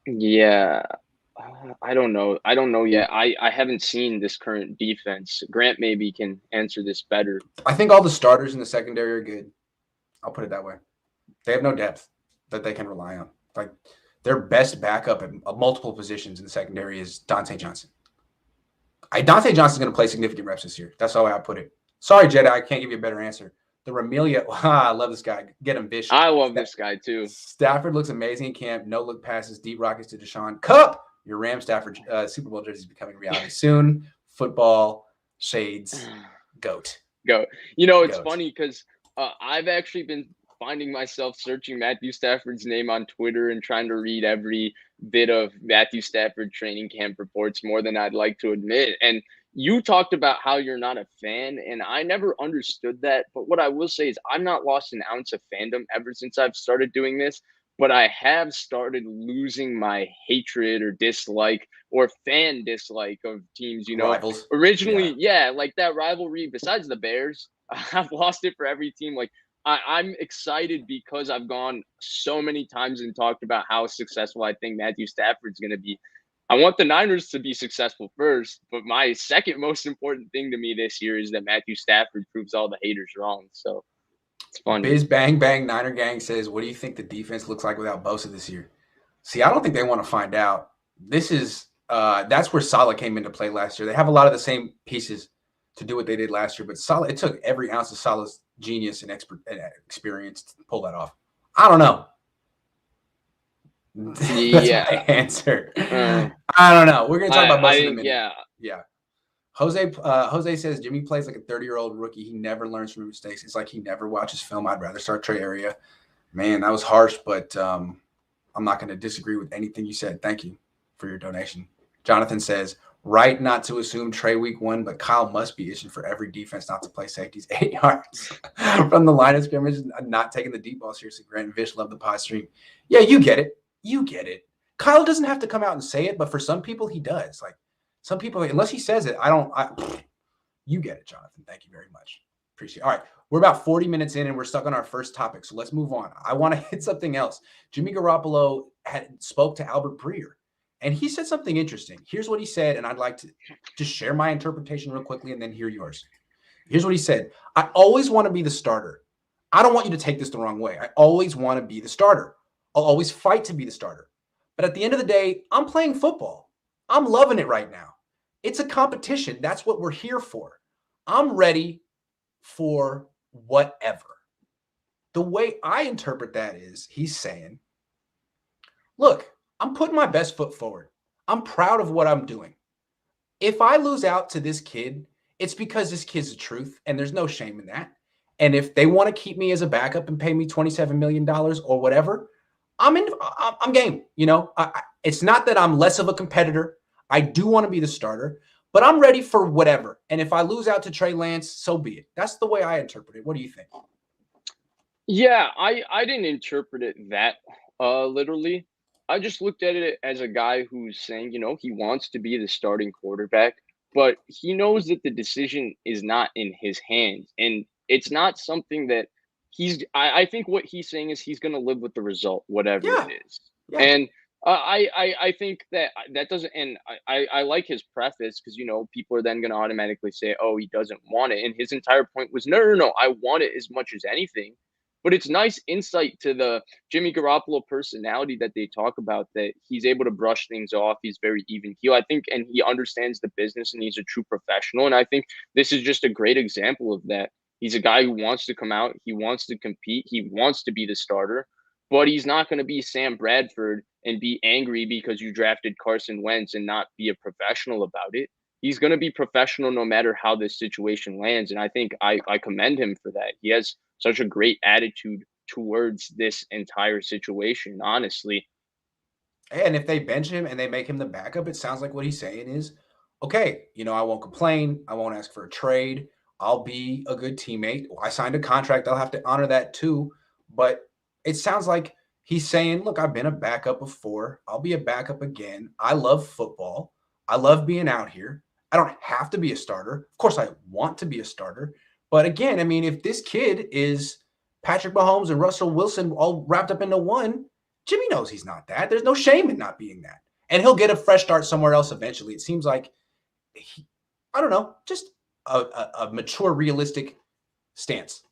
Yeah. I don't know yet. I haven't seen this current defense. Grant maybe can answer this better. I think all the starters in the secondary are good. I'll put it that way. They have no depth that they can rely on. Like their best backup at multiple positions in the secondary is Dante Johnson. Dante Johnson's going to play significant reps this year. That's how I put it. Sorry, Jedi, I can't give you a better answer. The Ramelia, I love this guy. Get him, Vish. I love this guy too. Stafford looks amazing in camp. No look passes, deep rockets to Deshaun. Cup. Your Ram Stafford Super Bowl jersey is becoming reality soon. Football shades. Goat. You know, it's funny because I've actually been finding myself searching Matthew Stafford's name on Twitter and trying to read every bit of Matthew Stafford training camp reports more than I'd like to admit. And you talked about how you're not a fan, and I never understood that. But what I will say is I'm not lost an ounce of fandom ever since I've started doing this. But I have started losing my hatred or dislike or fan dislike of teams, you know. Rivals. Originally, like that rivalry, besides the Bears, I've lost it for every team. Like I'm excited because I've gone so many times and talked about how successful I think Matthew Stafford's going to be. I want the Niners to be successful first, but my second most important thing to me this year is that Matthew Stafford proves all the haters wrong. So it's fun. Biz Bang Bang Niner Gang says, what do you think the defense looks like without Bosa this year? See, I don't think they want to find out. This is that's where Saleh came into play last year. They have a lot of the same pieces to do what they did last year, but Saleh, it took every ounce of Saleh's genius and experience to pull that off. I don't know. That's my answer. I don't know. We're going to talk about Bosa in a minute. Yeah. Jose says Jimmy plays like a 30-year-old rookie. He never learns from mistakes. It's like he never watches film. I'd rather start Trey Area. Man, that was harsh, but I'm not going to disagree with anything you said. Thank you for your donation. Jonathan says, right not to assume Trey week 1, but Kyle must be itching for every defense not to play safeties 8 yards from the line of scrimmage, not taking the deep ball seriously. Grant and Vish love the pod stream. Yeah, you get it. You get it. Kyle doesn't have to come out and say it, but for some people he does. Like some people, unless he says it, you get it, Jonathan. Thank you very much. Appreciate it. All right. We're about 40 minutes in and we're stuck on our first topic. So let's move on. I want to hit something else. Jimmy Garoppolo spoke to Albert Breer and he said something interesting. Here's what he said. And I'd like to just share my interpretation real quickly and then hear yours. Here's what he said. I always want to be the starter. I don't want you to take this the wrong way. I always want to be the starter. I'll always fight to be the starter. But at the end of the day, I'm playing football. I'm loving it right now. It's a competition. That's what we're here for. I'm ready for whatever. The way I interpret that is he's saying, look, I'm putting my best foot forward. I'm proud of what I'm doing. If I lose out to this kid, it's because this kid's the truth and there's no shame in that. And if they want to keep me as a backup and pay me $27 million or whatever, I'm game. You know, it's not that I'm less of a competitor. I do want to be the starter, but I'm ready for whatever. And if I lose out to Trey Lance, so be it. That's the way I interpret it. What do you think? Yeah, I didn't interpret it that literally. I just looked at it as a guy who's saying, he wants to be the starting quarterback, but he knows that the decision is not in his hands. And it's not something that I think what he's saying is he's gonna live with the result, whatever it Yeah, is. yeah. And I think that that doesn't, and I like his preface because people are then gonna automatically say, oh, he doesn't want it. And his entire point was, no, no, no, I want it as much as anything, but it's nice insight to the Jimmy Garoppolo personality that they talk about, that he's able to brush things off. He's very even keel, I think, and he understands the business and he's a true professional. And I think this is just a great example of that. He's a guy who wants to come out, he wants to compete, he wants to be the starter, but he's not going to be Sam Bradford and be angry because you drafted Carson Wentz and not be a professional about it. He's going to be professional no matter how this situation lands. And I think I commend him for that. He has such a great attitude towards this entire situation, honestly. And if they bench him and they make him the backup, it sounds like what he's saying is, okay, I won't complain. I won't ask for a trade. I'll be a good teammate. I signed a contract. I'll have to honor that too. But it sounds like he's saying, look, I've been a backup before. I'll be a backup again. I love football. I love being out here. I don't have to be a starter. Of course, I want to be a starter. But again, I mean, if this kid is Patrick Mahomes and Russell Wilson all wrapped up into one, Jimmy knows he's not that. There's no shame in not being that. And he'll get a fresh start somewhere else eventually. It seems like, I don't know, just a mature, realistic stance.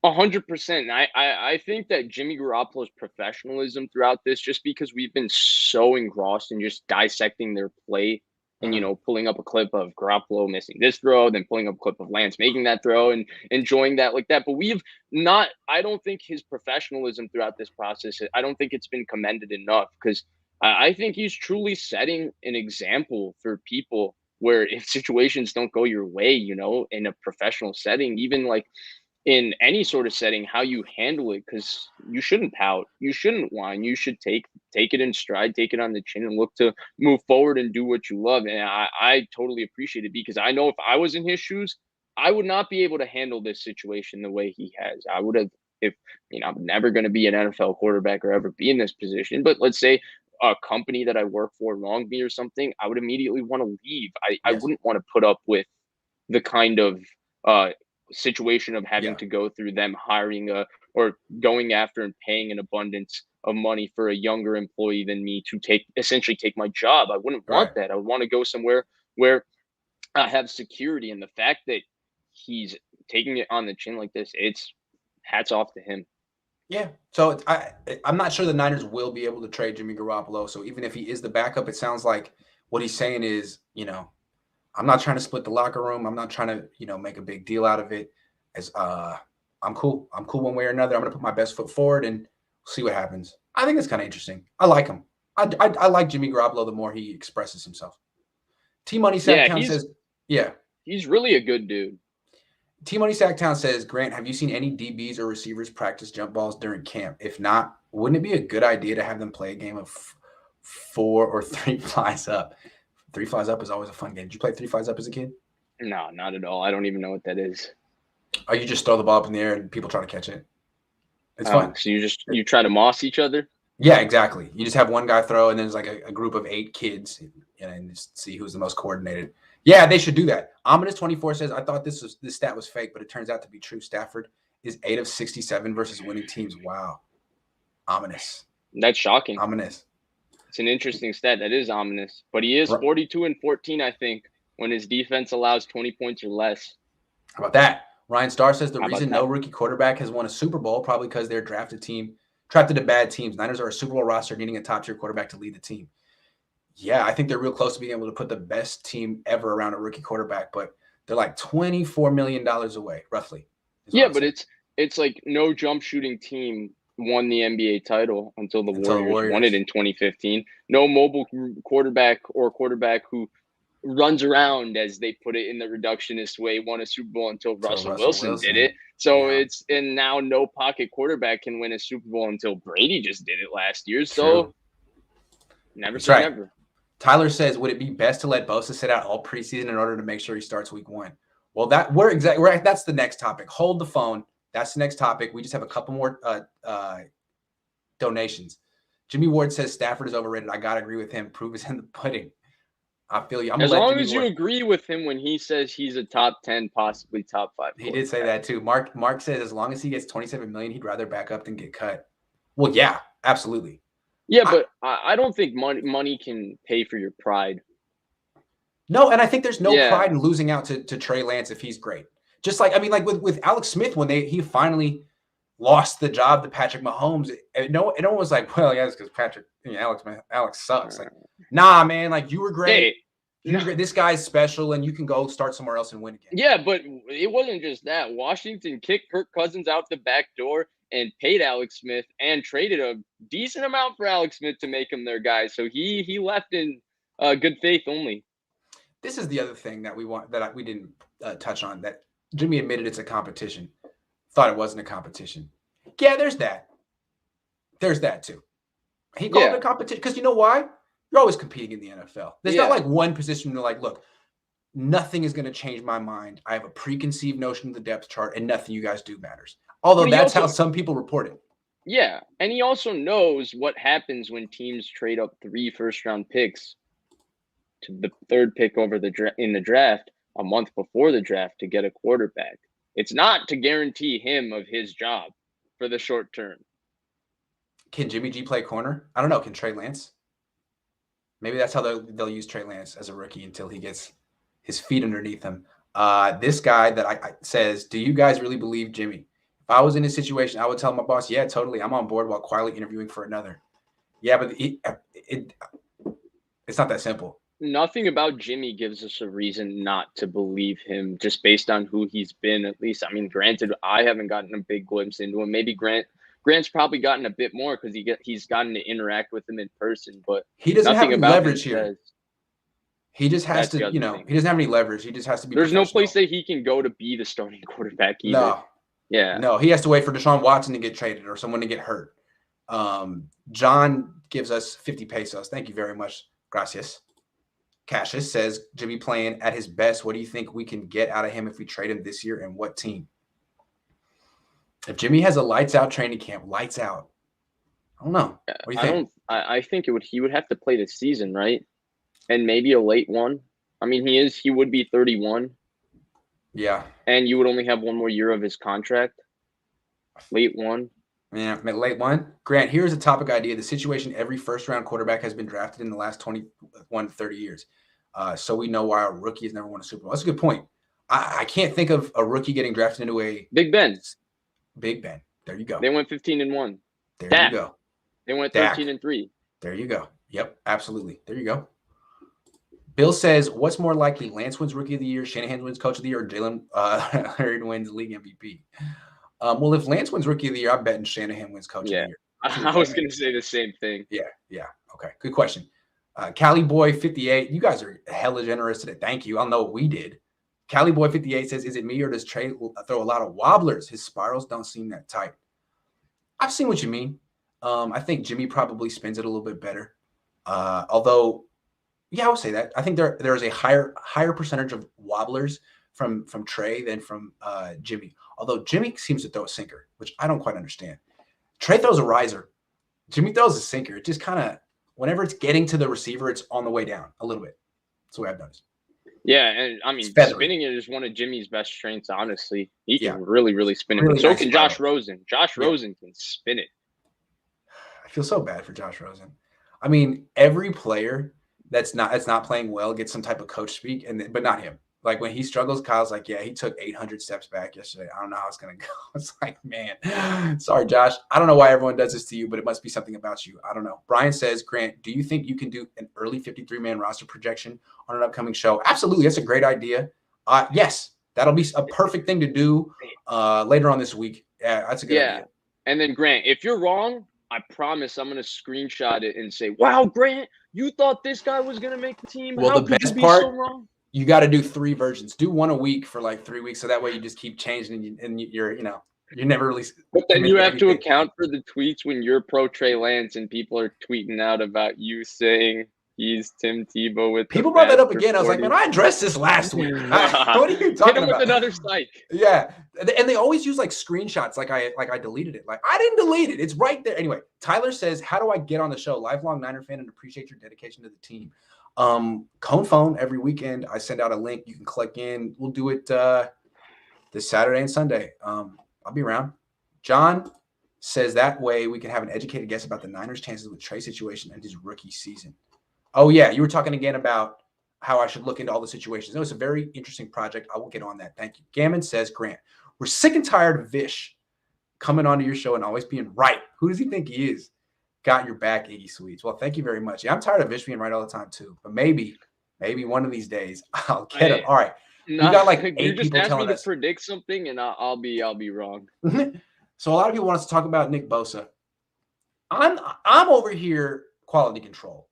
100%. I think that Jimmy Garoppolo's professionalism throughout this, just because we've been so engrossed in just dissecting their play and pulling up a clip of Garoppolo missing this throw, then pulling up a clip of Lance making that throw and enjoying that like that. But we've not. I don't think his professionalism throughout this process, I don't think it's been commended enough, because I think he's truly setting an example for people where if situations don't go your way, in a professional setting, even like in any sort of setting, how you handle it, because you shouldn't pout, you shouldn't whine, you should take it in stride, take it on the chin, and look to move forward and do what you love. And I totally appreciate it, because I know if I was in his shoes, I would not be able to handle this situation the way he has. I would have, if I'm never going to be an NFL quarterback or ever be in this position, but let's say a company that I work for wronged me or something, I would immediately want to leave. I Yes. wouldn't want to put up with the kind of uh situation of having Yeah. to go through them hiring a, or going after and paying an abundance of money for a younger employee than me to essentially take my job. I wouldn't want Right. that. I would want to go somewhere where I have security. And the fact that he's taking it on the chin like this, it's hats off to him. Yeah. So I'm not sure the Niners will be able to trade Jimmy Garoppolo. So even if he is the backup, it sounds like what he's saying is, I'm not trying to split the locker room. I'm not trying to, make a big deal out of it. As I'm cool. I'm cool one way or another. I'm going to put my best foot forward and see what happens. I think it's kind of interesting. I like him. I like Jimmy Garoppolo the more he expresses himself. T Money Yeah, Sacktown says, yeah. he's really a good dude. T Money Sacktown says, Grant, have you seen any DBs or receivers practice jump balls during camp? If not, wouldn't it be a good idea to have them play a game of 4 or 3 flies up? 3 flies up is always a fun game. Did you play 3 flies up as a kid? No, not at all. I don't even know what that is. Or you just throw the ball up in the air and people try to catch it? It's Oh, fun. so you try to moss each other? Yeah, exactly. You just have one guy throw, and then there's like a group of 8 kids, and just see who's the most coordinated. Yeah, they should do that. Ominous24 says, I thought this stat was fake, but it turns out to be true. Stafford is 8 of 67 versus winning teams. Wow. Ominous. That's shocking. Ominous. It's an interesting stat. That is ominous. But he is 42-14, I think, when his defense allows 20 points or less. How about that? Ryan Starr says the How about reason that? no rookie quarterback has won a Super Bowl probably because they're drafted to bad teams. Niners are a Super Bowl roster needing a top-tier quarterback to lead the team. Yeah, I think they're real close to being able to put the best team ever around a rookie quarterback, but they're like $24 million away, roughly. Yeah, but it's like no jump shooting team won the NBA title until the Warriors won it in 2015. No mobile quarterback or quarterback who runs around, as they put it in the reductionist way, won a Super Bowl until Russell Wilson did it. So and now no pocket quarterback can win a Super Bowl until Brady just did it last year. So never say never. Tyler says, would it be best to let Bosa sit out all preseason in order to make sure he starts week 1? Well, that's the next topic. Hold the phone. That's the next topic. We just have a couple more donations. Jimmy Ward says Stafford is overrated. I gotta agree with him. Proof is in the pudding. I feel you. I'm As gonna let long Jimmy as you Ward. agree with him when he says he's a top 10, possibly top 5. He did say that too. Mark says as long as he gets $27 million, he'd rather back up than get cut. Well, yeah, absolutely. Yeah, but I don't think money can pay for your pride. No, and I think there's no pride in losing out to Trey Lance if he's great. Just like, I mean, like with Alex Smith, when he finally lost the job to Patrick Mahomes, no one was like, well, yeah, it's because Alex sucks. Like, nah, man, like you were great. Hey, this guy's special, and you can go start somewhere else and win again. Yeah, but it wasn't just that. Washington kicked Kirk Cousins out the back door and paid Alex Smith and traded a decent amount for Alex Smith to make him their guy. So he left in good faith only. This is the other thing that we didn't touch on, that Jimmy admitted it's a competition. Thought it wasn't a competition. Yeah, there's that. There's that too. He called it a competition because you know why? You're always competing in the NFL. There's not like one position to like, look, nothing is going to change my mind. I have a preconceived notion of the depth chart, and nothing you guys do matters. Although that's how some people report it. Yeah, and he also knows what happens when teams trade up 3 first-round picks to the 3rd pick over in the draft a month before the draft to get a quarterback. It's not to guarantee him of his job for the short term. Can Jimmy G play corner? I don't know. Can Trey Lance? Maybe that's how they'll use Trey Lance as a rookie until he gets his feet underneath him. This guy that I says, do you guys really believe Jimmy? If I was in this situation, I would tell my boss, yeah, totally. I'm on board while quietly interviewing for another. Yeah, but it's not that simple. Nothing about Jimmy gives us a reason not to believe him just based on who he's been, at least. I mean, granted, I haven't gotten a big glimpse into him. Maybe Grant's probably gotten a bit more because he's gotten to interact with him in person, but he doesn't have any leverage here. He just has to, he doesn't have any leverage. He just has to be. There's no place that he can go to be the starting quarterback either. No. Yeah. No, he has to wait for Deshaun Watson to get traded or someone to get hurt. John gives us 50 pesos. Thank you very much. Gracias. Cassius says, Jimmy playing at his best. What do you think we can get out of him if we trade him this year, and what team? If Jimmy has a lights out training camp, lights out. I don't know. What do you think? I think he would have to play this season, right? And maybe a late one. I mean, he would be 31. Yeah. And you would only have one more year of his contract. Late one. Yeah, late one. Grant, here's a topic idea. The situation every first-round quarterback has been drafted in the last 21 to 30 years. So we know why our rookie has never won a Super Bowl. That's a good point. I can't think of a rookie getting drafted into a Big Ben. Big Ben. There you go. They went 15-1. There you go. They went 13-3. There you go. Yep, absolutely. There you go. Bill says, what's more likely, Lance wins Rookie of the Year, Shanahan wins Coach of the Year, or Jalen Hurd wins League MVP? Well, if Lance wins Rookie of the Year, I'm betting Shanahan wins Coach of the Year. I was going to say the same thing. Yeah. Okay, good question. Cali Boy 58, you guys are hella generous today. Thank you. I'll know what we did. Cali Boy 58 says, is it me or does Trey throw a lot of wobblers? His spirals don't seem that tight. I've seen what you mean. I think Jimmy probably spins it a little bit better. Although, yeah, I would say that. I think there is a higher percentage of wobblers from Trey than from Jimmy. Although Jimmy seems to throw a sinker, which I don't quite understand. Trey throws a riser. Jimmy throws a sinker. It just kind of, whenever it's getting to the receiver, it's on the way down a little bit. That's the way I've noticed. Yeah, and I mean, spinning it is one of Jimmy's best strengths, honestly. He can really, really spin it. Really so nice can Josh Rosen. Josh Rosen can spin it. I feel so bad for Josh Rosen. I mean, every player that's not playing well gets some type of coach speak, but not him. Like when he struggles, Kyle's like, yeah, he took 800 steps back yesterday. I don't know how it's going to go. It's like, man, sorry, Josh. I don't know why everyone does this to you, but it must be something about you. I don't know. Brian says, Grant, do you think you can do an early 53-man roster projection on an upcoming show? Absolutely. That's a great idea. Yes, that'll be a perfect thing to do later on this week. Yeah, that's a good idea. And then, Grant, if you're wrong, I promise I'm going to screenshot it and say, wow, Grant, you thought this guy was going to make the team. Well, how the best part, so wrong? You got to do 3 versions. Do one a week for like 3 weeks. So that way you just keep changing and you're never really. But then you have to account for the tweets when you're pro Trey Lance and people are tweeting out about you saying He's Tim Tebow with People the brought that up faster again. I was like, 40. man, I addressed this last week. What are you Hit talking him with about? another psych. Yeah, and they always use like screenshots, like I deleted it. Like I didn't delete it. It's right there. Anyway, Tyler says, "How do I get on the show? Lifelong Niner fan and appreciate your dedication to the team." Cohn phone every weekend. I send out a link. You can click in. We'll do it this Saturday and Sunday. I'll be around. John says that way we can have an educated guess about the Niners' chances with Trey situation and his rookie season. Oh yeah, you were talking again about how I should look into all the situations. It was a very interesting project. I will get on that. Thank you. Gammon says, Grant, we're sick and tired of Vish coming onto your show and always being right. Who does he think he is? Got your back, Iggy Sweets. Well, thank you very much. Yeah, I'm tired of Vish being right all the time too. But maybe one of these days I'll get him. All right. We got like You 8 just people asked me telling to us. predict something, and I'll be wrong. So a lot of people want us to talk about Nick Bosa. I'm over here quality control,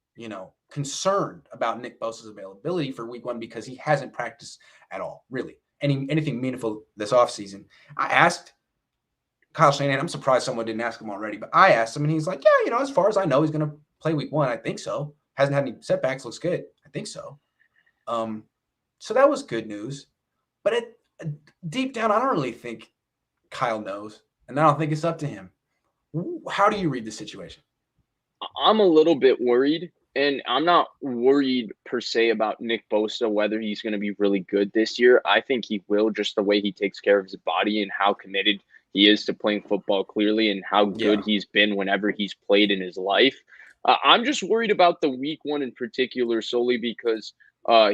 concerned about Nick Bosa's availability for week 1 because he hasn't practiced at all, really. Anything meaningful this offseason. I asked Kyle Shanahan, I'm surprised someone didn't ask him already, but I asked him and he's like, yeah, as far as I know, he's going to play week 1. I think so. Hasn't had any setbacks. Looks good. I think so. So that was good news. But deep down, I don't really think Kyle knows. And I don't think it's up to him. How do you read the situation? I'm a little bit worried, and I'm not worried per se about Nick Bosa, whether he's going to be really good this year. I think he will, just the way he takes care of his body and how committed he is to playing football clearly and how good he's been whenever he's played in his life. I'm just worried about the week 1 in particular, solely because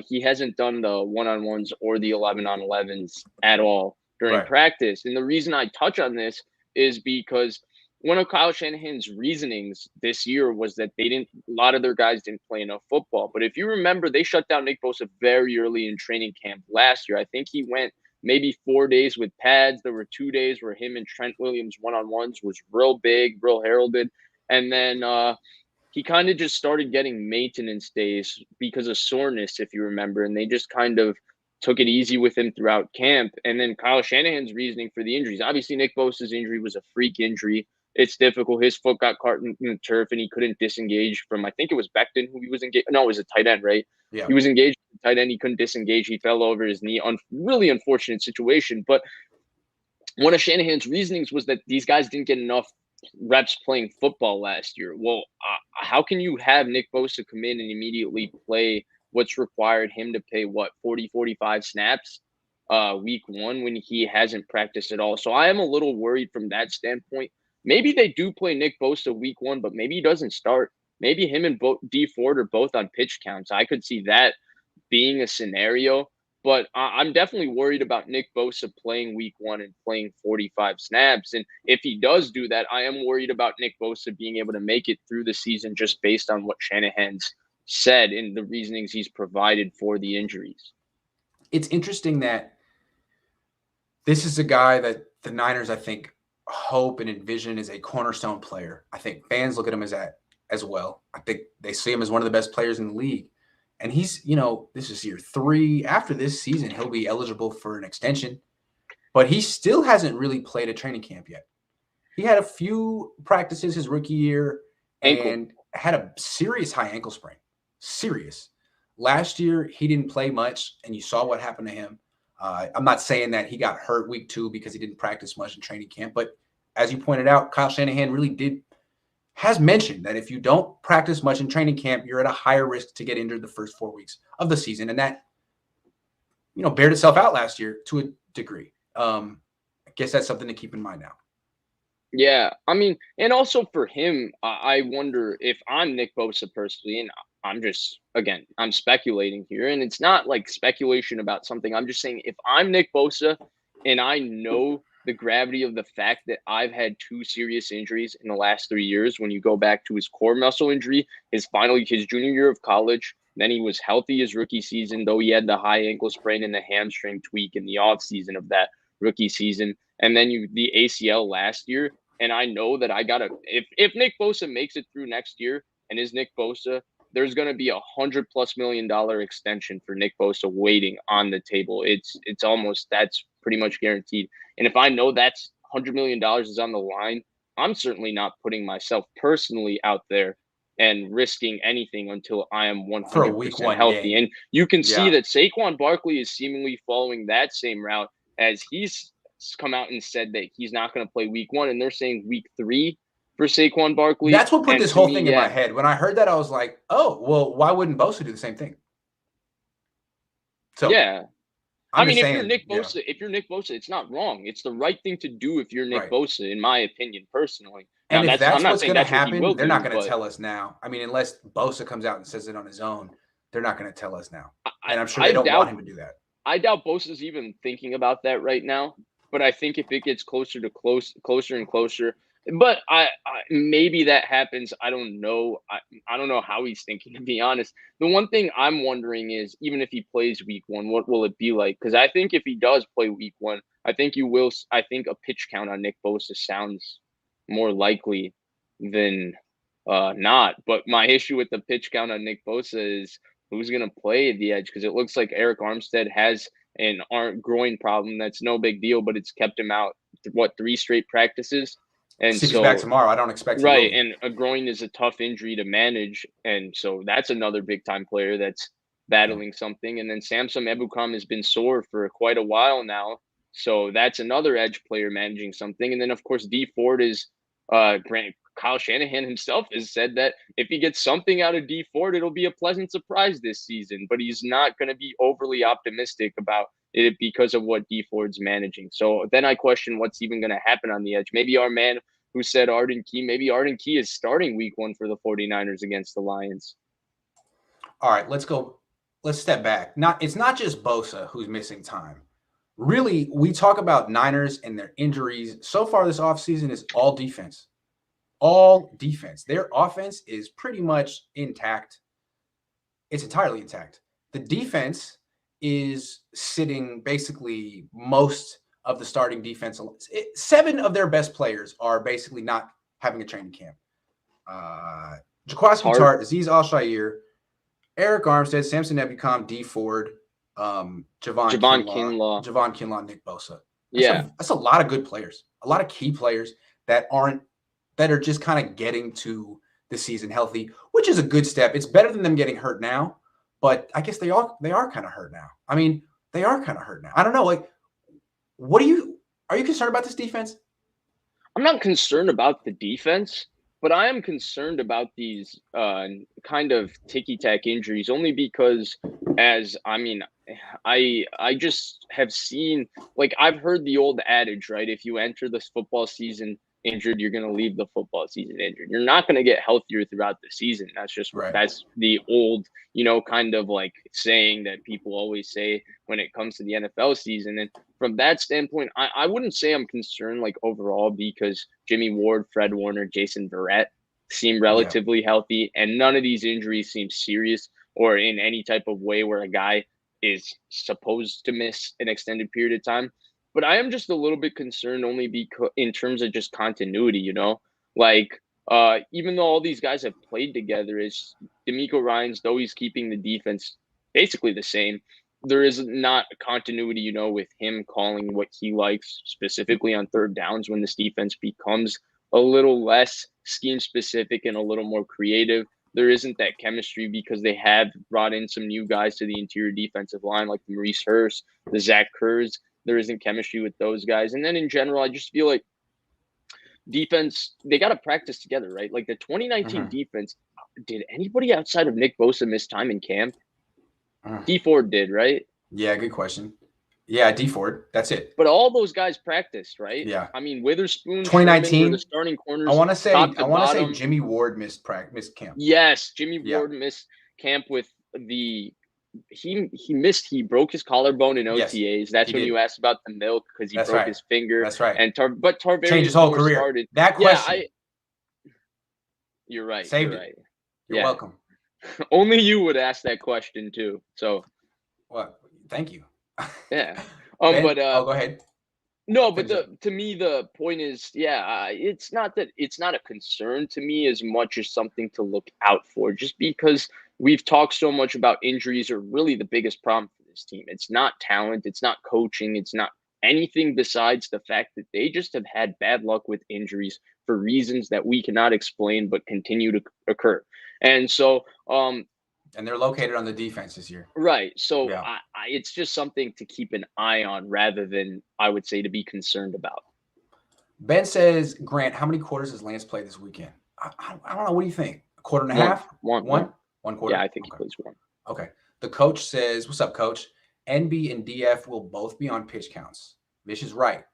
he hasn't done the one-on-ones or the 11-on-11s at all during practice. And the reason I touch on this is because one of Kyle Shanahan's reasonings this year was that a lot of their guys didn't play enough football. But if you remember, they shut down Nick Bosa very early in training camp last year. I think he went maybe 4 days with pads. There were 2 days where him and Trent Williams one-on-ones was real big, real heralded. And then he kind of just started getting maintenance days because of soreness, if you remember. And they just kind of took it easy with him throughout camp. And then Kyle Shanahan's reasoning for the injuries. Obviously, Nick Bosa's injury was a freak injury. It's difficult. His foot got caught in the turf and he couldn't disengage from, I think it was Becton who he was engaged. No, it was a tight end, right? Yeah. He was engaged with tight end. He couldn't disengage. He fell over his knee. Really unfortunate situation. But one of Shanahan's reasonings was that these guys didn't get enough reps playing football last year. Well, how can you have Nick Bosa come in and immediately play what's required him to play, 40, 45 snaps week 1 when he hasn't practiced at all? So I am a little worried from that standpoint. Maybe they do play Nick Bosa week 1, but maybe he doesn't start. Maybe him and D Ford are both on pitch counts. I could see that being a scenario. But I'm definitely worried about Nick Bosa playing week 1 and playing 45 snaps. And if he does do that, I am worried about Nick Bosa being able to make it through the season just based on what Shanahan's said and the reasonings he's provided for the injuries. It's interesting that this is a guy that the Niners, I think, hope and envision as a cornerstone player. I think fans look at him as that as well. I think they see him as one of the best players in the league. And he's, this is year 3. After this season, he'll be eligible for an extension. But he still hasn't really played a training camp yet. He had a few practices his rookie year and had a serious high ankle sprain. Serious. Last year, he didn't play much, and you saw what happened to him. I'm not saying that he got hurt week 2 because he didn't practice much in training camp. But as you pointed out, Kyle Shanahan really has mentioned that if you don't practice much in training camp, you're at a higher risk to get injured the first 4 weeks of the season. And that, bared itself out last year to a degree. I guess that's something to keep in mind now. Yeah. I mean, and also for him, I wonder if I'm Nick Bosa personally, and I'm speculating here, and it's not like speculation about something. I'm just saying if I'm Nick Bosa and I know the gravity of the fact that I've had 2 serious injuries in the last 3 years. When you go back to his core muscle injury, his junior year of college, then he was healthy his rookie season, though he had the high ankle sprain and the hamstring tweak in the off season of that rookie season. And then the ACL last year. And I know that if Nick Bosa makes it through next year and is Nick Bosa, there's going to be $100+ million extension for Nick Bosa waiting on the table. That's pretty much guaranteed. And if I know that's $100 million is on the line, I'm certainly not putting myself personally out there and risking anything until I am For a week 100% one healthy. game. And you can see Yeah. that Saquon Barkley is seemingly following that same route, as he's come out and said that he's not going to play week 1, and they're saying week 3 for Saquon Barkley. That's what put And this to whole me, thing in my head. When I heard that, I was like, oh, well, why wouldn't Bosa do the same thing? So yeah. I'm If just you're saying, Nick Bosa, it's not wrong. It's the right thing to do if you're Nick right. Bosa, in my opinion, personally. Now, And if I'm that's not what's saying going to that's what he will happen, they're not do, going to but tell us now. I mean, unless Bosa comes out and says it on his own, they're not going to tell us now. And I'm sure they don't want him to do that. I doubt Bosa's even thinking about that right now. But I think if it gets closer and closer, but maybe that happens. I don't know. I don't know how he's thinking, to be honest. The one thing I'm wondering is, even if he plays week 1, what will it be like? Because I think if he does play week 1, I think you will. I think a pitch count on Nick Bosa sounds more likely than not. But my issue with the pitch count on Nick Bosa is who's going to play the edge, because it looks like Eric Armstead has an groin problem. That's no big deal, but it's kept him out, 3 straight practices. And see if he's back so, tomorrow. I don't expect right, and a groin is a tough injury to manage, and so that's another big time player that's battling something. And then Samson Ebukam has been sore for quite a while now, so that's another edge player managing something. And then of course D Ford is Kyle Shanahan himself has said that if he gets something out of D Ford, it'll be a pleasant surprise this season, but he's not going to be overly optimistic about it because of what D Ford's managing. So then I question what's even going to happen on the edge. Maybe our man who said Arden Key, maybe Arden Key is starting week 1 for the 49ers against the Lions. All right, let's go. Let's step back. It's not just Bosa who's missing time. Really, we talk about Niners and their injuries. So far this offseason is all defense. All defense. Their offense is pretty much intact. It's entirely intact. The defense is sitting basically most of the starting defense. 7 of their best players are basically not having a training camp. Jaquiski Tartt, Azeez Al-Shaair, Eric Armstead, Samson Ebukam, D Ford, Javon Quinla, Nick Bosa. That's a lot of good players. A lot of key players that are just kind of getting to the season healthy, which is a good step. It's better than them getting hurt now, but I guess they are kind of hurt now. I mean, they are kind of hurt now. I don't know. Like, are you concerned about this defense? I'm not concerned about the defense, but I am concerned about these kind of ticky-tack injuries, only because I just have seen, like, I've heard the old adage, right? If you enter this football season injured, you're going to leave the football season injured. You're not going to get healthier throughout the season. That's just right. That's the old, kind of like saying that people always say when it comes to the NFL season. And from that standpoint, I wouldn't say I'm concerned like overall, because Jimmy Ward, Fred Warner, Jason Verrett seem relatively healthy, and none of these injuries seem serious or in any type of way where a guy is supposed to miss an extended period of time. But I am just a little bit concerned, only because in terms of just continuity, like even though all these guys have played together, is D'Amico Ryans, though he's keeping the defense basically the same, there is not a continuity, with him calling what he likes specifically on third downs when this defense becomes a little less scheme specific and a little more creative. There isn't that chemistry because they have brought in some new guys to the interior defensive line, like the Maurice Hurst, the Zach Kurz. There isn't chemistry with those guys. And then in general, I just feel like defense, they got to practice together, right? Like the 2019 defense, did anybody outside of Nick Bosa miss time in camp? D Ford did, right? Yeah, good question. Yeah, D Ford. That's it. But all those guys practiced, right? Yeah. I mean, Witherspoon, 2019 Sherman were the starting corners. I want to say Jimmy Ward missed camp. Yes, Jimmy Ward missed camp with he broke his collarbone in OTAs. Yes, that's when you asked about the milk, because he broke his finger. That's right. And but Tarvarius changed his whole career. Started. That question. You're right. Saved you're it. Right. You're welcome. Only you would ask that question too. So. Well, thank you. Yeah. But go ahead. No, but to me, the point is, it's not a concern to me as much as something to look out for, just because we've talked so much about injuries are really the biggest problem for this team. It's not talent. It's not coaching. It's not anything besides the fact that they just have had bad luck with injuries for reasons that we cannot explain but continue to occur. And so, And they're located on the defense this year. right. So Yeah. it's just something to keep an eye on rather than, I would say, to be concerned about. Ben says, Grant, how many quarters has Lance played this weekend? I don't know. What do you think? A quarter and a One, half? one, one. One quarter? Yeah, I think he Okay. plays one. Okay. The coach says, what's up, coach? NB and DF will both be on pitch counts. Vish is right.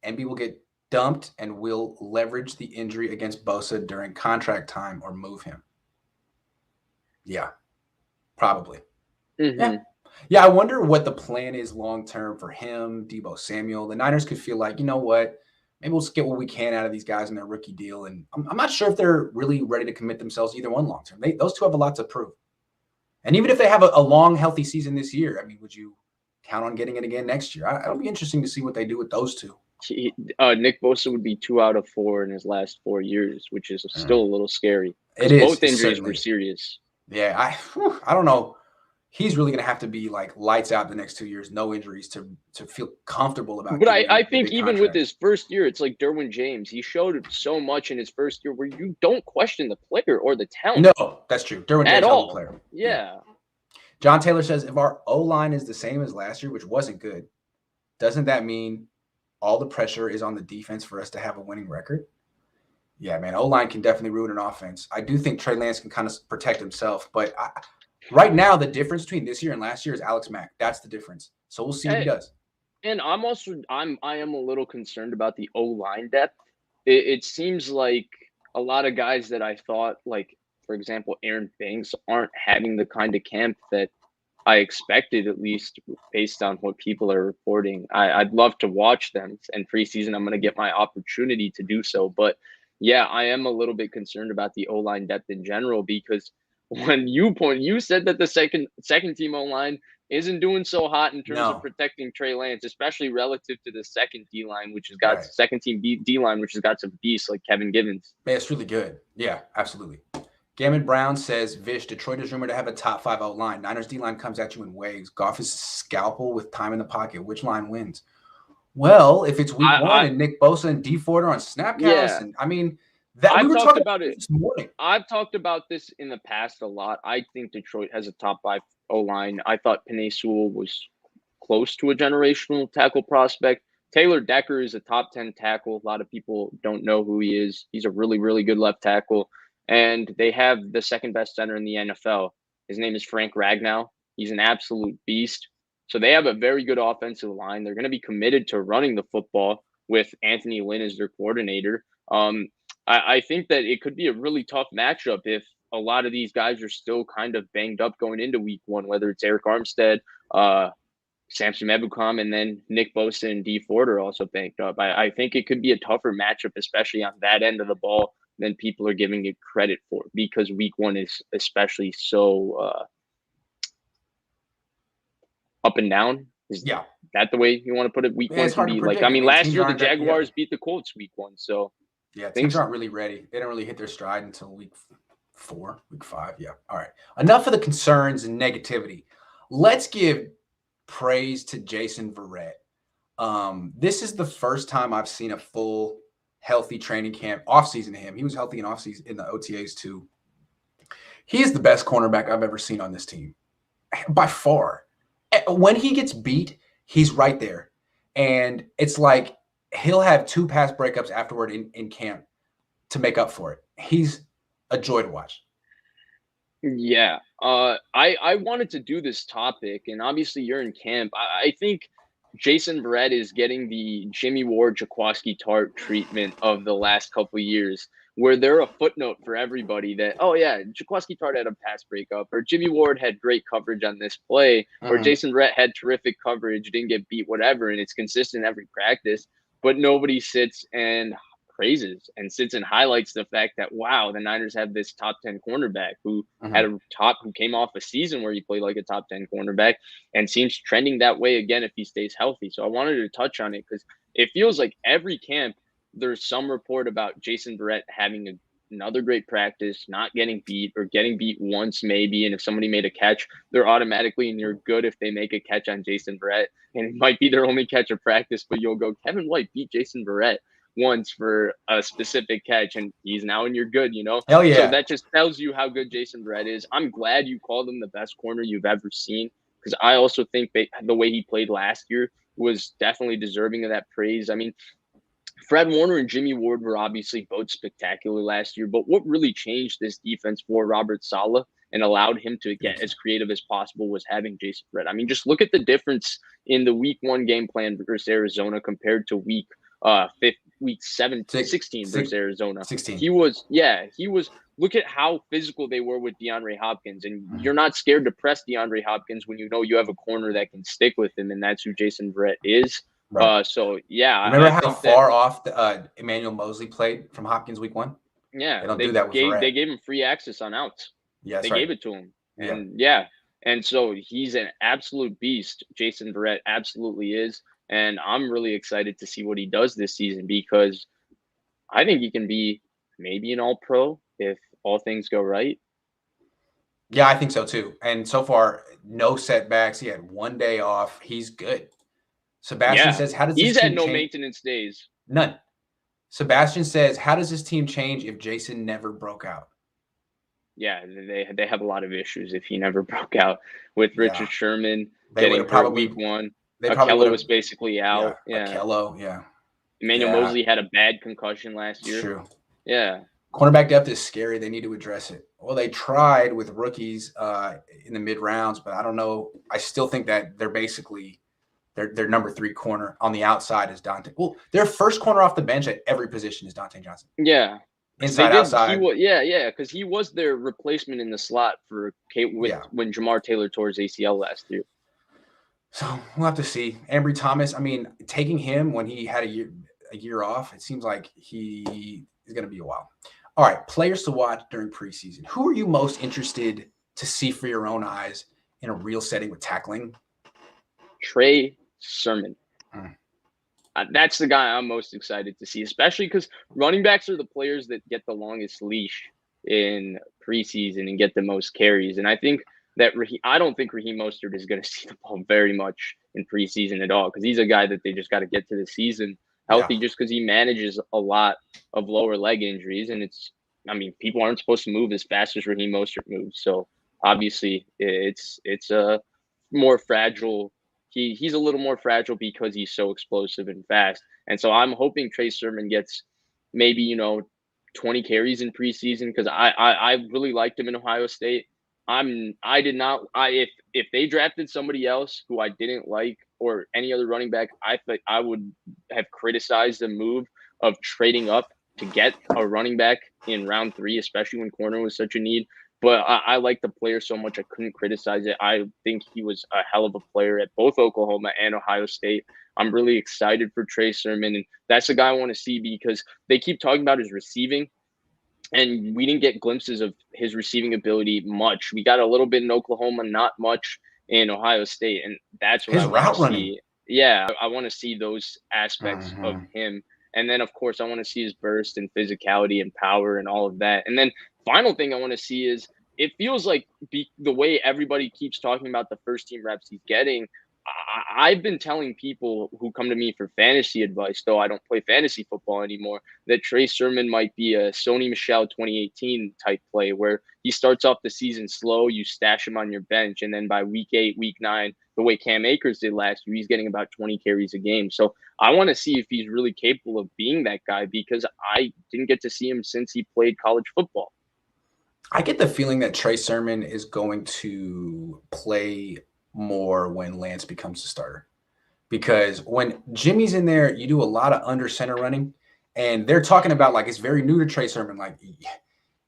NB will get dumped and will leverage the injury against Bosa during contract time or move him. Yeah, probably. Mm-hmm. Yeah. Yeah, I wonder what the plan is long term for him, Deebo Samuel. The Niners could feel like, you know what? Maybe we'll just get what we can out of these guys in their rookie deal. And I'm not sure if they're really ready to commit themselves to either one long term. Those two have a lot to prove. And even if they have a long, healthy season this year, I mean, would you count on getting it again next year? It'll be interesting to see what they do with those two. Nick Bosa would be 2 out of 4 in his last 4 years, which is still a little scary. It is. Both injuries were serious. Yeah, I don't know. He's really going to have to be like lights out the next 2 years, no injuries to feel comfortable about. But I think even with his first year, it's like Derwin James. He showed so much in his first year where you don't question the player or the talent. No, that's true. Derwin James is a player. Yeah. John Taylor says, if our O-line is the same as last year, which wasn't good, doesn't that mean all the pressure is on the defense for us to have a winning record? Yeah, man, O-line can definitely ruin an offense. I do think Trey Lance can kind of protect himself, but right now the difference between this year and last year is Alex Mack. That's the difference. So we'll see what he does. And I am a little concerned about the O-line depth. It seems like a lot of guys that I thought, like, for example, Aaron Banks, aren't having the kind of camp that I expected, at least based on what people are reporting. I'd love to watch them, and preseason I'm going to get my opportunity to do so. But yeah, I am a little bit concerned about the O-line depth in general, because when you said that the second team O-line isn't doing so hot in terms of protecting Trey Lance, especially relative to the second D line, which has got second team D line, which has got some beasts like Kevin Givens. Man, it's really good. Yeah, absolutely. Gammon Brown says, Vish, Detroit is rumored to have a top 5 out line. Niners D-line comes at you in waves. Goff is scalpel with time in the pocket. Which line wins? Well, if it's week one and Nick Bosa and D Ford are on snap counts, and I mean, we were talking about it this morning. I've talked about this in the past a lot. I think Detroit has a top 5 O-line. I thought Penei Sewell was close to a generational tackle prospect. Taylor Decker is a top 10 tackle. A lot of people don't know who he is. He's a really, really good left tackle. And they have the second best center in the NFL. His name is Frank Ragnow. He's an absolute beast. So they have a very good offensive line. They're going to be committed to running the football with Anthony Lynn as their coordinator. I think that it could be a really tough matchup if a lot of these guys are still kind of banged up going into week one, whether it's Eric Armstead, Samson Ebukam, and then Nick Bosa and D Ford are also banged up. I think it could be a tougher matchup, especially on that end of the ball, than people are giving it credit for, because week one is especially so up and down. Is that the way you want to put it? Week one can be like, I mean, last year the Jaguars beat the Colts week one. So teams aren't really ready. They don't really hit their stride until week 4, week 5. Yeah. All right. Enough of the concerns and negativity. Let's give praise to Jason Verrett. This is the first time I've seen a full healthy training camp offseason to him. He was healthy in offseason in the OTAs too. He is the best cornerback I've ever seen on this team by far. When he gets beat, he's right there. And it's like he'll have 2 pass breakups afterward in camp to make up for it. He's a joy to watch. Yeah. I wanted to do this topic, and obviously you're in camp. I think Jason Verrett is getting the Jimmy Ward, Jaquaski Tart treatment of the last couple of years, where they're a footnote for everybody that, oh yeah, Jaquaski Tart had a pass breakup, or Jimmy Ward had great coverage on this play, or Jason Verrett had terrific coverage, didn't get beat, whatever, and it's consistent every practice, but nobody sits and praises and sits and highlights the fact that, wow, the Niners have this top 10 cornerback who who came off a season where he played like a top 10 cornerback and seems trending that way again if he stays healthy. So I wanted to touch on it because it feels like every camp there's some report about Jason Verrett having another great practice, not getting beat or getting beat once maybe. And if somebody made a catch, they're automatically and you're good if they make a catch on Jason Verrett. And it might be their only catch of practice, but you'll go, Kevin White beat Jason Verrett once for a specific catch, and he's now in your good, Hell So yeah. that just tells you how good Jason Verrett is. I'm glad you called him the best corner you've ever seen, because I also think the way he played last year was definitely deserving of that praise. I mean, Fred Warner and Jimmy Ward were obviously both spectacular last year, but what really changed this defense for Robert Saleh and allowed him to get as creative as possible was having Jason Verrett. I mean, just look at the difference in the week 1 game plan versus Arizona compared to week 16 versus Arizona. 16. He was look at how physical they were with DeAndre Hopkins, and you're not scared to press DeAndre Hopkins when you know you have a corner that can stick with him, and that's who Jason Verrett is. Right. So yeah, remember how far off Emmanuel Mosley played from Hopkins week 1? Yeah, they don't do that with Verrett. They gave him free access on outs. Yeah, they gave it to him, and and so he's an absolute beast. Jason Verrett absolutely is, and I'm really excited to see what he does this season, because I think he can be maybe an All-Pro if all things go right. Yeah, I think so too. And so far, no setbacks. He had 1 day off. He's good. Sebastian says, how does this he's team had no change? maintenance days? None. Sebastian says, how does this team change if Jason never broke out? Yeah, they have a lot of issues if he never broke out, with Richard Sherman getting hurt week 1. Akello was basically out. Akello, Emmanuel Mosley had a bad concussion last year. True. Yeah. Cornerback depth is scary. They need to address it. Well, they tried with rookies in the mid rounds, but I don't know. I still think that they're basically their number 3 corner on the outside is Dante. Well, their first corner off the bench at every position is Dante Johnson. Yeah. Inside, outside. Because he was their replacement in the slot for when Jamar Taylor tore his ACL last year. So we'll have to see. Ambry Thomas, I mean, taking him when he had a year off, it seems like he is going to be a while. All right, players to watch during preseason. Who are you most interested to see for your own eyes in a real setting with tackling? Trey Sermon. That's the guy I'm most excited to see, especially because running backs are the players that get the longest leash in preseason and get the most carries. And I think that I don't think Raheem Mostert is going to see the ball very much in preseason at all, because he's a guy that they just got to get to the season healthy, just because he manages a lot of lower leg injuries. And people aren't supposed to move as fast as Raheem Mostert moves. So obviously it's a more fragile. He's a little more fragile because he's so explosive and fast. And so I'm hoping Trey Sermon gets maybe, 20 carries in preseason, because I really liked him in Ohio State. If they drafted somebody else who I didn't like, or any other running back, I think I would have criticized the move of trading up to get a running back in round 3, especially when corner was such a need. But I like the player so much I couldn't criticize it. I think he was a hell of a player at both Oklahoma and Ohio State. I'm really excited for Trey Sermon, and that's the guy I want to see, because they keep talking about his receiving, and we didn't get glimpses of his receiving ability much. We got a little bit in Oklahoma, not much in Ohio State, and that's what his I want route to running. see. Yeah, I want to see those aspects of him. And then, of course, I want to see his burst and physicality and power and all of that. And then final thing I want to see is, it feels like the way everybody keeps talking about the first team reps he's getting, I've been telling people who come to me for fantasy advice, though I don't play fantasy football anymore, that Trey Sermon might be a Sony Michel 2018 type play, where he starts off the season slow, you stash him on your bench, and then by week 8, week 9, the way Cam Akers did last year, he's getting about 20 carries a game. So I want to see if he's really capable of being that guy, because I didn't get to see him since he played college football. I get the feeling that Trey Sermon is going to play more when Lance becomes the starter, because when Jimmy's in there, you do a lot of under center running, and they're talking about, like, it's very new to Trey Sermon. Like,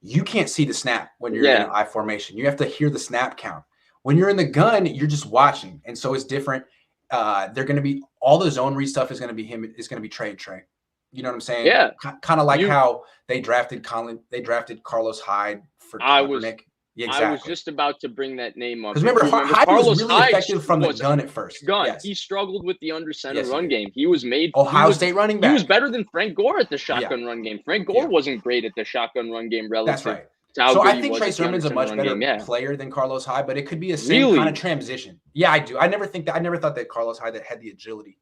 you can't see the snap when you're in I formation. You have to hear the snap count. When you're in the gun, you're just watching. And so it's different. They're going to be, all the zone read stuff is going to be him. It's going to be Trey and Trey. You know what I'm saying? Yeah. Kind of like how they drafted Carlos Hyde for Kaepernick. Yeah, I was exactly. just about to bring that name up. Because If remember, you remember, Hyde was Carlos really Hyde effective from the was gun at first. gun. Yes. He struggled with the under center Yes, he run did. game. He was made. Ohio State running He was back. better than Frank Gore at the Yeah. shotgun run game. Frank Gore Yeah. wasn't great at the shotgun run game That's relative right. to how So good I he think was Trey at the under Sermon's a center much run better game. Yeah, player than Carlos Hyde, but it could be a same kind really. of transition. Yeah, I do. I never thought that Carlos Hyde had the agility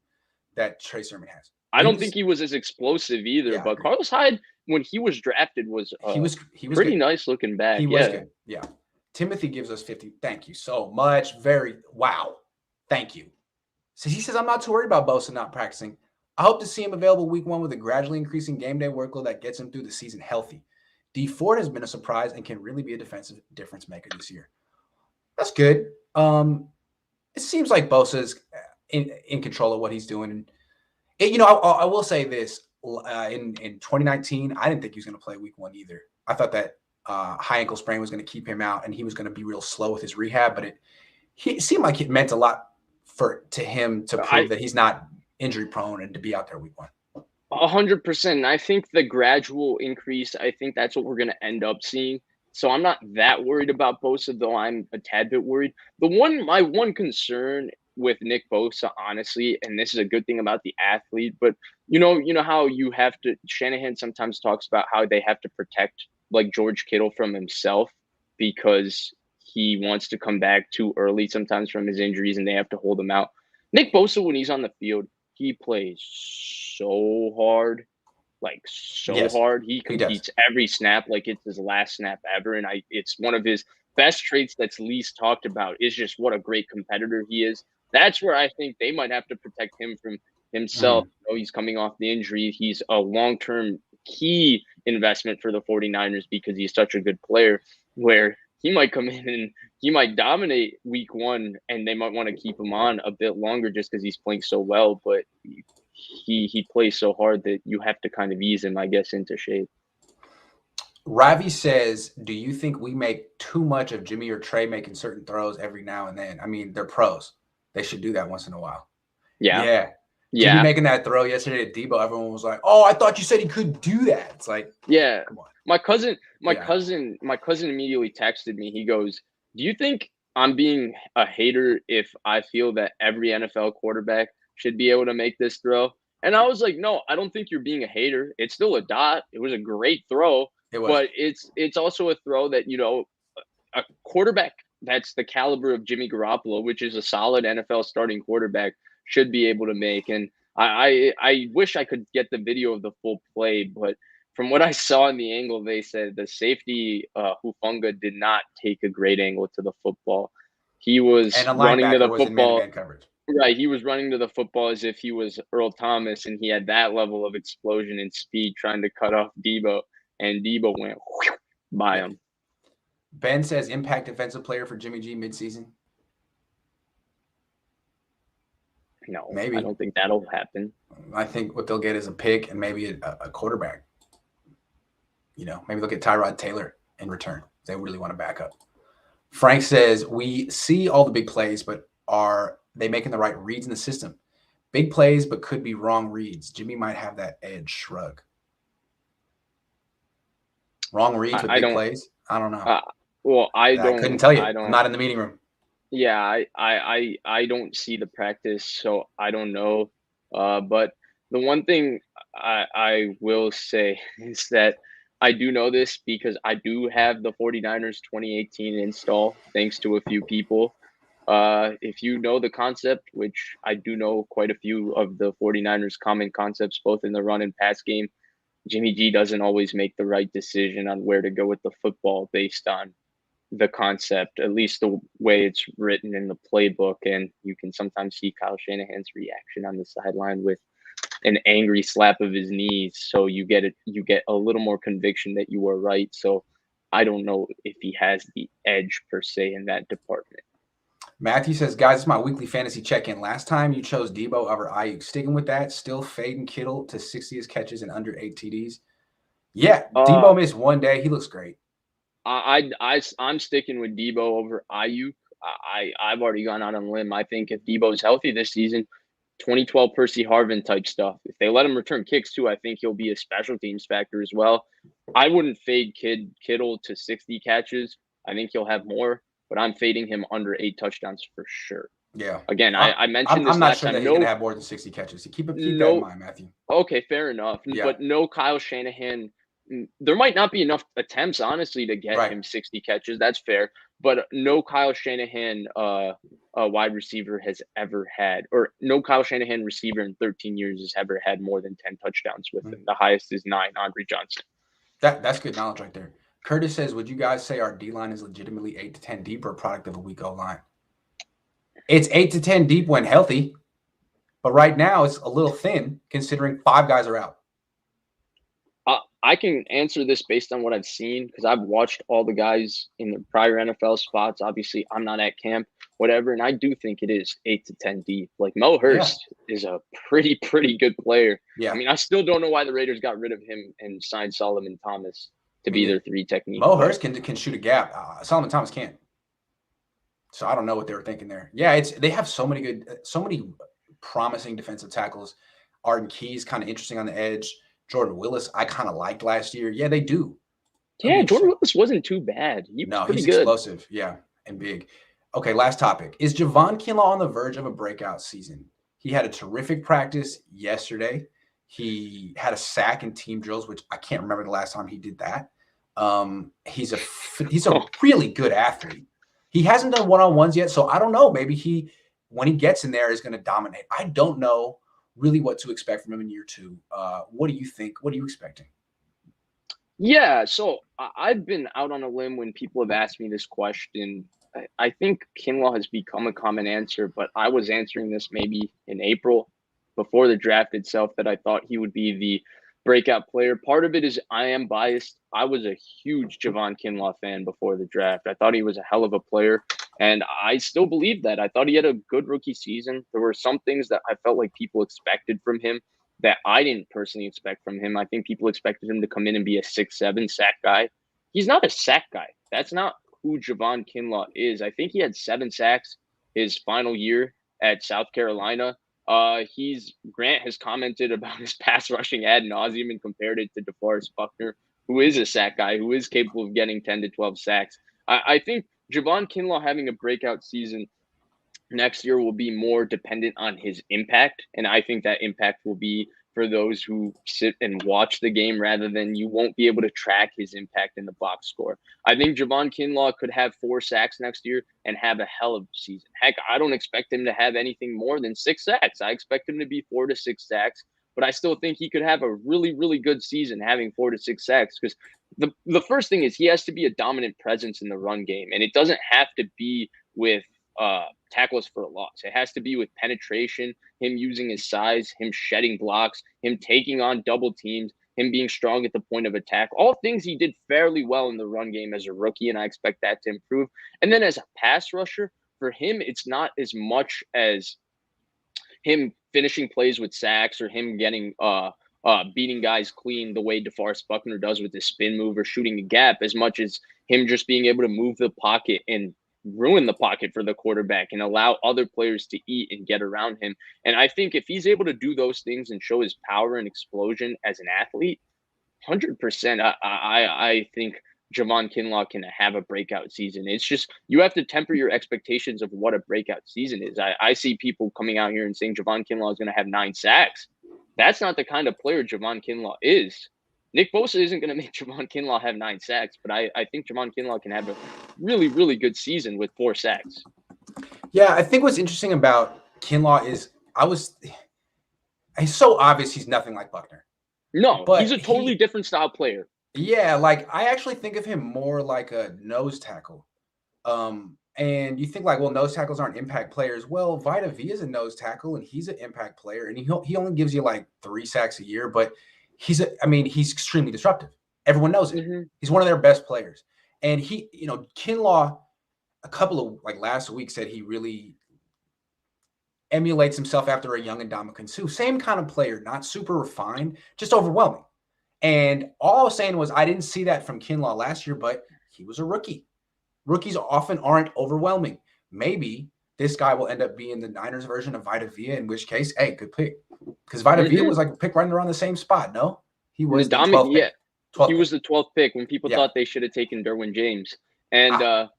that Trey Sermon has. I don't think he was as explosive either. Yeah, but agreed. Carlos Hyde, when he was drafted, was he was pretty good. nice looking back. He was good. Yeah. Timothy gives us 50. Thank you so much. Wow. Thank you. So he says, I'm not too worried about Bosa not practicing. I hope to see him available week 1 with a gradually increasing game day workload that gets him through the season healthy. D Ford has been a surprise and can really be a defensive difference maker this year. That's good. It seems like Bosa is in control of what he's doing. And I will say this: in 2019, I didn't think he was going to play week 1 either. I thought that high ankle sprain was going to keep him out, and he was going to be real slow with his rehab. But it seemed like it meant a lot to him to prove that he's not injury prone and to be out there week 1. 100%. I think the gradual increase, I think that's what we're going to end up seeing. So I'm not that worried about Bosa, though I'm a tad bit worried. My one concern with Nick Bosa, honestly, and this is a good thing about the athlete, but you know how you have to, Shanahan sometimes talks about how they have to protect like George Kittle from himself because he wants to come back too early sometimes from his injuries and they have to hold him out. Nick Bosa, when he's on the field, he plays so hard, like so hard. He competes every snap like it's his last snap ever. And it's one of his best traits that's least talked about is just what a great competitor he is. That's where I think they might have to protect him from himself. He's coming off the injury. He's a long-term key investment for the 49ers because he's such a good player where he might come in and he might dominate week 1 and they might want to keep him on a bit longer just because he's playing so well. But he plays so hard that you have to kind of ease him, I guess, into shape. Ravi says, do you think we make too much of Jimmy or Trey making certain throws every now and then? I mean, they're pros. They should do that once in a while. Yeah. Jimmy making that throw yesterday at Debo, everyone was like, oh, I thought you said he could do that. It's like, yeah. Come on. My cousin immediately texted me. He goes, do you think I'm being a hater if I feel that every NFL quarterback should be able to make this throw? And I was like, no, I don't think you're being a hater. It's still a dot. It was a great throw, but it's also a throw that, a quarterback that's the caliber of Jimmy Garoppolo, which is a solid NFL starting quarterback, should be able to make. And I wish I could get the video of the full play, but from what I saw in the angle, they said the safety Hufanga did not take a great angle to the football. He was running to the football. Man-to-man coverage. Right, he was running to the football as if he was Earl Thomas, and he had that level of explosion and speed trying to cut off Debo, and Debo went by him. Ben says impact defensive player for Jimmy G midseason. No, maybe. I don't think that'll happen. I think what they'll get is a pick and maybe a quarterback. Maybe they'll get Tyrod Taylor in return. They really want to back up. Frank says, we see all the big plays, but are they making the right reads in the system? Big plays, but could be wrong reads. Jimmy might have that edge. Shrug. Wrong reads with big plays? I don't know. I couldn't tell you. I'm not in the meeting room. Yeah, I don't see the practice, so I don't know. But the one thing I will say is that I do know this because I do have the 49ers 2018 install, thanks to a few people. If you know the concept, which I do know quite a few of the 49ers common concepts, both in the run and pass game, Jimmy G doesn't always make the right decision on where to go with the football based on the concept, at least the way it's written in the playbook. And you can sometimes see Kyle Shanahan's reaction on the sideline with an angry slap of his knees. So you get a little more conviction that you were right. So I don't know if he has the edge per se in that department. Matthew says, guys, it's my weekly fantasy check-in. Last time you chose Debo over Ayuk. Sticking with that, still fading Kittle to 60 catches and under 8 TDs. Yeah, Debo missed one day. He looks great. I'm sticking with Debo over Ayuk. I've already gone out on a limb. I think if Debo's healthy this season, 2012 Percy Harvin type stuff. If they let him return kicks too, I think he'll be a special teams factor as well. I wouldn't fade Kittle to 60 catches. I think he'll have more, but I'm fading him under 8 touchdowns for sure. Yeah. Again, I mentioned this I'm not last sure that time. he's going to have more than 60 catches. Keep that in No, mind, Matthew. okay, fair enough. Yeah. But no Kyle Shanahan. There might not be enough attempts, honestly, to get Right. him 60 catches. That's fair. But no Kyle Shanahan wide receiver has ever had, or no Kyle Shanahan receiver in 13 years has ever had more than 10 touchdowns with him. The highest is 9, Andre Johnson. That's good knowledge right there. Curtis says, would you guys say our D-line is legitimately 8 to 10 deep or a product of a weak O-line? It's 8 to 10 deep when healthy, but right now it's a little thin considering 5 guys are out. I can answer this based on what I've seen because I've watched all the guys in the prior NFL spots. Obviously, I'm not at camp, whatever, and I do think it is 8 to 10 deep. Like Mo Hurst is a pretty good player. Yeah. I mean, I still don't know why the Raiders got rid of him and signed Solomon Thomas to be their 3 technique. Mo Hurst can shoot a gap. Solomon Thomas can't. So I don't know what they were thinking there. Yeah, they have so many promising defensive tackles. Arden Key's kind of interesting on the edge. Jordan Willis, I kind of liked last year. Yeah, they do. Yeah, Jordan Willis wasn't too bad. He was pretty good. Explosive. Yeah, and big. Okay, last topic. Is Javon Quinla on the verge of a breakout season? He had a terrific practice yesterday. He had a sack in team drills, which I can't remember the last time he did that. He's a really good athlete. He hasn't done one-on-ones yet, so I don't know. Maybe when he gets in there, is going to dominate. I don't know really what to expect from him in year 2. What do you think? What are you expecting? Yeah, so I've been out on a limb when people have asked me this question. I think Quinla has become a common answer, but I was answering this maybe in April before the draft itself that I thought he would be the breakout player. Part of it is I am biased. I was a huge Javon Quinla fan before the draft. I thought he was a hell of a player, and I still believe that. I thought he had a good rookie season. There were some things that I felt like people expected from him that I didn't personally expect from him. I think people expected him to come in and be a 6'7" sack guy. He's not a sack guy. That's not who Javon Quinla is. I think he had 7 sacks his final year at South Carolina. Grant has commented about his pass rushing ad nauseum and compared it to DeForest Buckner, who is a sack guy, who is capable of getting 10 to 12 sacks. I think Javon Quinla having a breakout season next year will be more dependent on his impact. And I think that impact will be for those who sit and watch the game rather than you won't be able to track his impact in the box score. I think Javon Quinla could have 4 sacks next year and have a hell of a season. Heck, I don't expect him to have anything more than 6 sacks. I expect him to be 4 to 6 sacks, but I still think he could have a really good season having 4 to 6 sacks because the first thing is he has to be a dominant presence in the run game, and it doesn't have to be with tackles for a loss. It has to be with penetration, him using his size, him shedding blocks, him taking on double teams, him being strong at the point of attack. All things he did fairly well in the run game as a rookie, and I expect that to improve. And then as a pass rusher, for him, it's not as much as him finishing plays with sacks or him getting beating guys clean the way DeForest Buckner does with his spin move or shooting a gap, as much as him just being able to move the pocket and ruin the pocket for the quarterback and allow other players to eat and get around him. And I think if he's able to do those things and show his power and explosion as an athlete, 100%, I think Javon Quinla can have a breakout season. It's just you have to temper your expectations of what a breakout season is. I see people coming out here and saying Javon Quinla is going to have 9 sacks. That's not the kind of player Javon Quinla is. Nick Bosa isn't going to make Javon Quinla have 9 sacks, but I think Javon Quinla can have a really good season with 4 sacks. Yeah, I think what's interesting about Quinla is it's so obvious he's nothing like Buckner. No, but he's a totally different style player. Yeah, like I actually think of him more like a nose tackle. And you think like, well, nose tackles aren't impact players. Well, Vita Vea is a nose tackle and he's an impact player, and he only gives you like 3 sacks a year, but he's extremely disruptive. Everyone knows it. Mm-hmm. He's one of their best players. And Quinla, a couple of like last week said he really emulates himself after a young Ndamukong Suh. Same kind of player, not super refined, just overwhelming. And all I was saying was I didn't see that from Quinla last year, but he was a rookie. Rookies often aren't overwhelming. Maybe this guy will end up being the Niners version of Vita Vea, in which case, hey, good pick. Because Vita Vea was like picked right around the same spot, no? He was the 12th pick. He was the 12th pick when people thought they should have taken Derwin James. And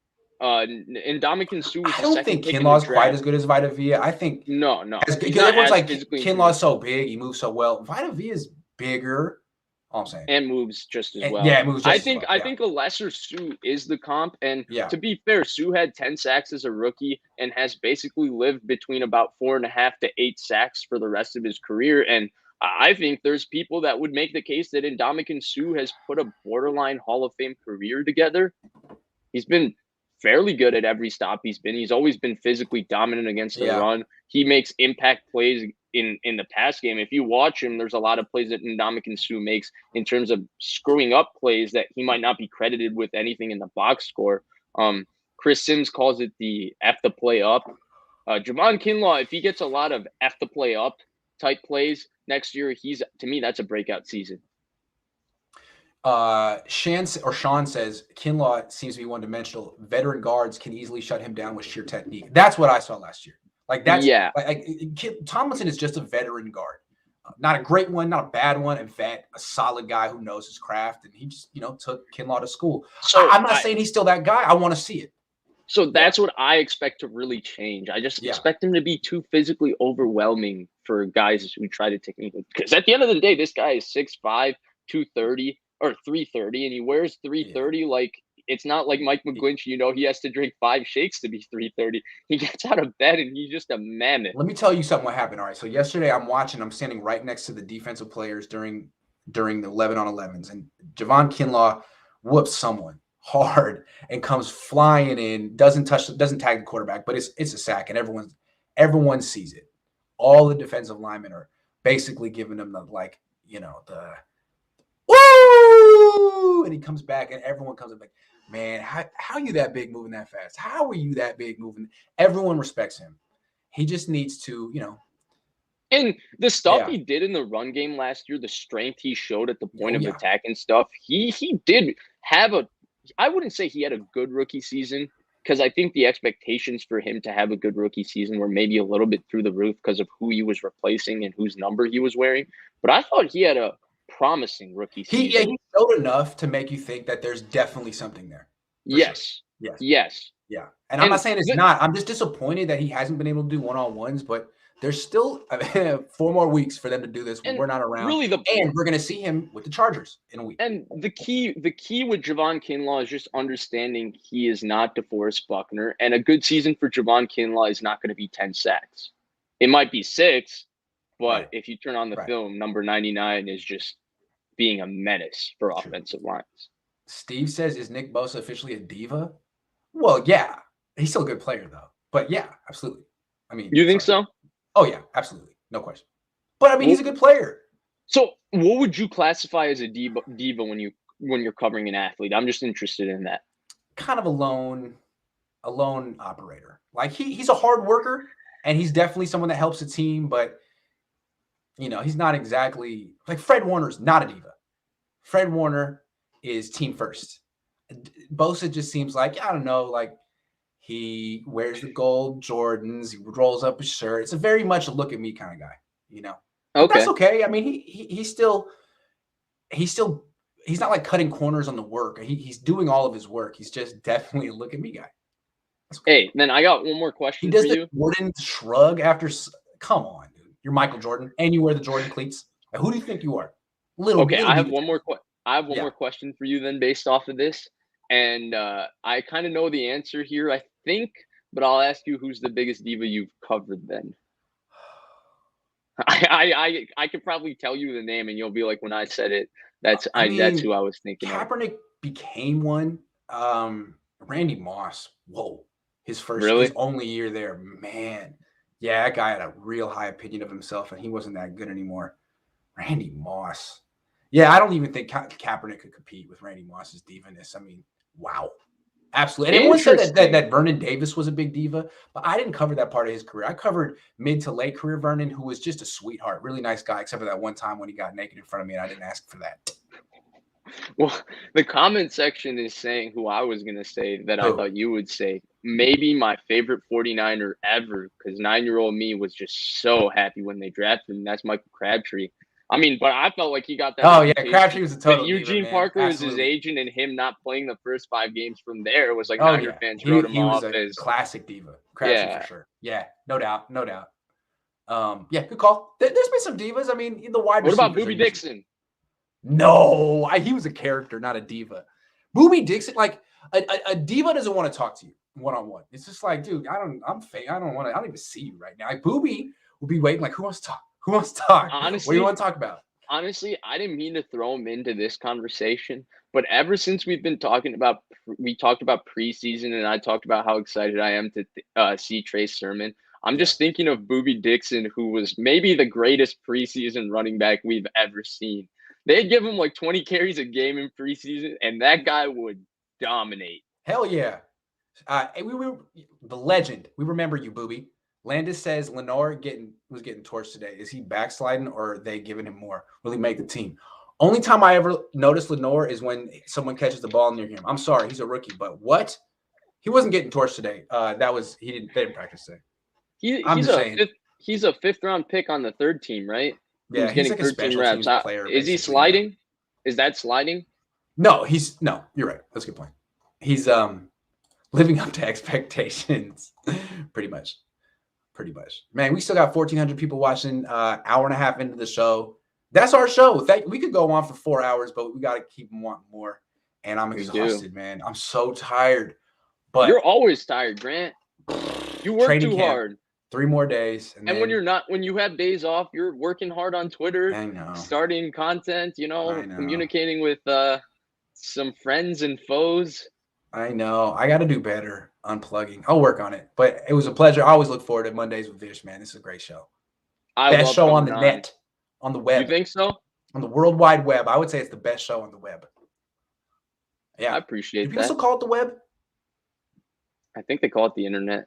Ndamukong Suh was I the don't second think pick in the Kinlaw's quite draft. as good as Vita Vea. I think No, he's because not everyone's as like physically Kinlaw's intimidating so big, he moves so well. Vita Vea is bigger. All I'm saying, and moves just as and well. yeah, it moves just as well. I Yeah, think a lesser Suh is the comp. And yeah, to be fair, Suh had 10 sacks as a rookie and has basically lived between about 4.5 to 8 sacks for the rest of his career. And I think there's people that would make the case that Ndamukong Suh has put a borderline Hall of Fame career together. He's been fairly good at every stop he's been. He's always been physically dominant against the yeah. run. He makes impact plays in the pass game. If you watch him, there's a lot of plays that Ndamukong Suh makes in terms of screwing up plays that he might not be credited with anything in the box score. Chris Sims calls it the F the play up. Javon Quinla, if he gets a lot of F the play up type plays next year, to me, that's a breakout season. Sean says Kinlaw seems to be one-dimensional. Veteran guards can easily shut him down with sheer technique. That's what I saw last year. Like that's Tomlinson is just a veteran guard, not a great one, not a bad one, a vet, a solid guy who knows his craft, and he just took Kinlaw to school. So I'm not saying he's still that guy. I want to see it. So that's what I expect to really change. I just expect him to be too physically overwhelming for guys who try to technique. Because at the end of the day, this guy is 6'5", 230 or 330, and he wears 330 like it's not like Mike McGlinchey. He has to drink 5 shakes to be 330. He gets out of bed and he's just a mammoth. Let me tell you something. What happened? All right. So yesterday, I'm standing right next to the defensive players during the 11-on-11s, and Javon Kinlaw whoops someone hard and comes flying in, doesn't tag the quarterback, but it's a sack, and everyone sees it. All the defensive linemen are basically giving him the woo, and he comes back, and everyone comes up like, man, how are you that big moving that fast? How are you that big moving? Everyone respects him. He just needs to, And the stuff he did in the run game last year, the strength he showed at the point of attack and stuff, he did have I wouldn't say he had a good rookie season, because I think the expectations for him to have a good rookie season were maybe a little bit through the roof because of who he was replacing and whose number he was wearing. But I thought he had a promising rookie season. He showed enough to make you think that there's definitely something there. Yes. Sure. Yes. Yeah. And I'm not saying it's not. I'm just disappointed that he hasn't been able to do one-on-ones, but there's still 4 more weeks for them to do this when we're not around. Really, and we're going to see him with the Chargers in a week. And the key with Javon Quinla is just understanding he is not DeForest Buckner, and a good season for Javon Quinla is not going to be 10 sacks. It might be 6, but if you turn on the film, number 99 is just being a menace for offensive lines. Steve says, is Nick Bosa officially a diva? Well, yeah. He's still a good player, though. But yeah, absolutely. I mean, you think so? Oh, yeah, absolutely. No question. But I mean, he's a good player. So what would you classify as a diva when you're covering an athlete? I'm just interested in that. Kind of a lone operator. Like he's a hard worker, and he's definitely someone that helps the team, but he's not exactly like Fred Warner's not a diva. Fred Warner is team first. Bosa just seems like, I don't know, like he wears the gold Jordans, he rolls up his shirt. It's a very much a look at me kind of guy, But that's okay. I mean, he's not like cutting corners on the work. He's doing all of his work. He's just definitely a look at me guy. Hey, then I got one more question for you. He does the Jordan shrug after. Come on, dude. You're Michael Jordan, and you wear the Jordan cleats. Who do you think you are? I have one more question for you then, based off of this, and I kind of know the answer here, I think, but I'll ask you, who's the biggest diva you've covered then? I could probably tell you the name, and you'll be like, when I said it, that's who I was thinking. Kaepernick became one. Randy Moss. Whoa, his only year there, man. Yeah, that guy had a real high opinion of himself, and he wasn't that good anymore. Randy Moss. Yeah, I don't even think Kaepernick could compete with Randy Moss's divaness. I mean, wow. Absolutely. And everyone said that Vernon Davis was a big diva, but I didn't cover that part of his career. I covered mid to late career Vernon, who was just a sweetheart, really nice guy, except for that one time when he got naked in front of me, and I didn't ask for that. Well, the comment section is saying who I was going to say that I thought you would say. Maybe my favorite 49er ever, because 9-year-old me was just so happy when they drafted him. That's Michael Crabtree. I mean, but I felt like he got that. Oh yeah, reputation. Crabtree was a total diva, Eugene man. Parker Absolutely. was his agent, and him not playing the first 5 games from there was like Oh Niner yeah, fans wrote him he was off a as classic diva. Crabtree yeah. for sure. Yeah, no doubt, no doubt. Yeah, good call. There's been some divas. I mean, the wide What receivers. about Booby Dixon? No, he was a character, not a diva. Booby Dixon, like a diva doesn't want to talk to you one-on-one. It's just like, dude, I don't even see you right now. Like, Booby will be waiting, like, who wants to talk? Who wants to talk? Honestly, what do you want to talk about? Honestly, I didn't mean to throw him into this conversation, but ever since we talked about preseason, and I talked about how excited I am to see Trey Sermon. I'm just thinking of Booby Dixon, who was maybe the greatest preseason running back we've ever seen. They'd give him like 20 carries a game in preseason, and that guy would dominate. Hell yeah. We the legend. We remember you, Booby. Landis says Lenore was getting torched today. Is he backsliding or are they giving him more? Will he make the team? Only time I ever noticed Lenore is when someone catches the ball near him. I'm sorry, he's a rookie, but what? He wasn't getting torched today. They didn't practice today. He's a fifth-round pick on the third team, right? Yeah, he's getting like 13 reps. Player, is he sliding? Yeah. Is that sliding? No, you're right. That's a good point. He's living up to expectations. Pretty much. Man, we still got 1,400 people watching, hour and a half into the show. That's our show. We could go on for 4 hours, but we got to keep them wanting more. And I'm exhausted, man. I'm so tired. But you're always tired, Grant. You work too hard. 3 more days. And when you have days off, you're working hard on Twitter. I know. Starting content, communicating with some friends and foes. I know. I got to do better unplugging. I'll work on it. But it was a pleasure. I always look forward to Mondays with Vish, man. This is a great show. Best show on the net, on the web. You think so? On the World Wide Web. I would say it's the best show on the web. Yeah. I appreciate that. Do people still call it the web? I think they call it the internet.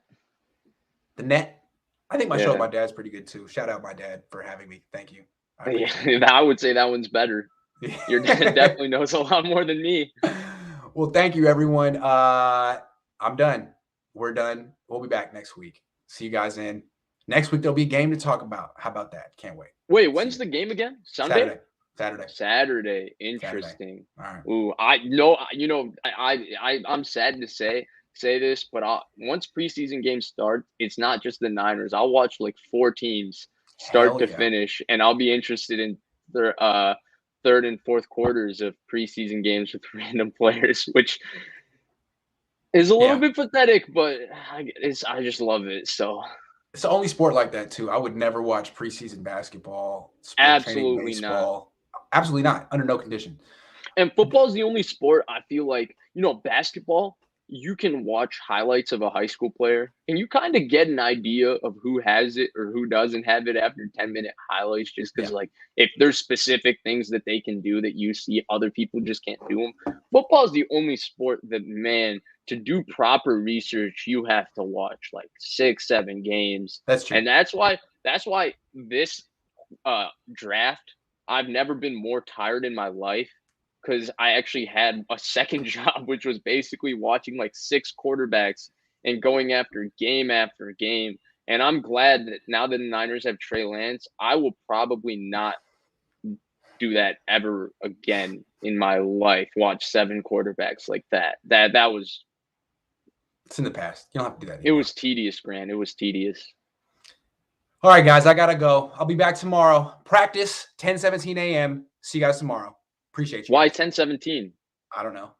The net? I think my show with my dad's pretty good too. Shout out my dad for having me. Thank you. I would say that one's better. Your dad definitely knows a lot more than me. Well, thank you, everyone. I'm done. We're done. We'll be back next week. See you guys in. Next week, there'll be a game to talk about. How about that? Can't wait. Wait, when's the game again? Sunday? Saturday. Interesting. Saturday. All right. I'm sad to say this, but once preseason games start, it's not just the Niners. I'll watch like 4 teams start to finish, and I'll be interested in their third and fourth quarters of preseason games with random players, which is a little bit pathetic, but I just love it. So it's the only sport like that too. I would never watch preseason basketball. Absolutely not. Absolutely not. Under no condition. And football is the only sport I feel like, basketball, you can watch highlights of a high school player and you kind of get an idea of who has it or who doesn't have it after 10-minute highlights, just because like if there's specific things that they can do that you see other people just can't do them. Football is the only sport that, man, to do proper research, you have to watch like 6-7 games. That's true. And that's why this draft, I've never been more tired in my life, because I actually had a second job, which was basically watching like 6 quarterbacks and going after game. And I'm glad that now that the Niners have Trey Lance, I will probably not do that ever again in my life. Watch 7 quarterbacks like that. That was. It's in the past. You don't have to do that anymore. It was tedious, Grant. It was tedious. All right, guys, I got to go. I'll be back tomorrow. Practice 10:17 a.m. See you guys tomorrow. Appreciate you. Why 10:17? I don't know.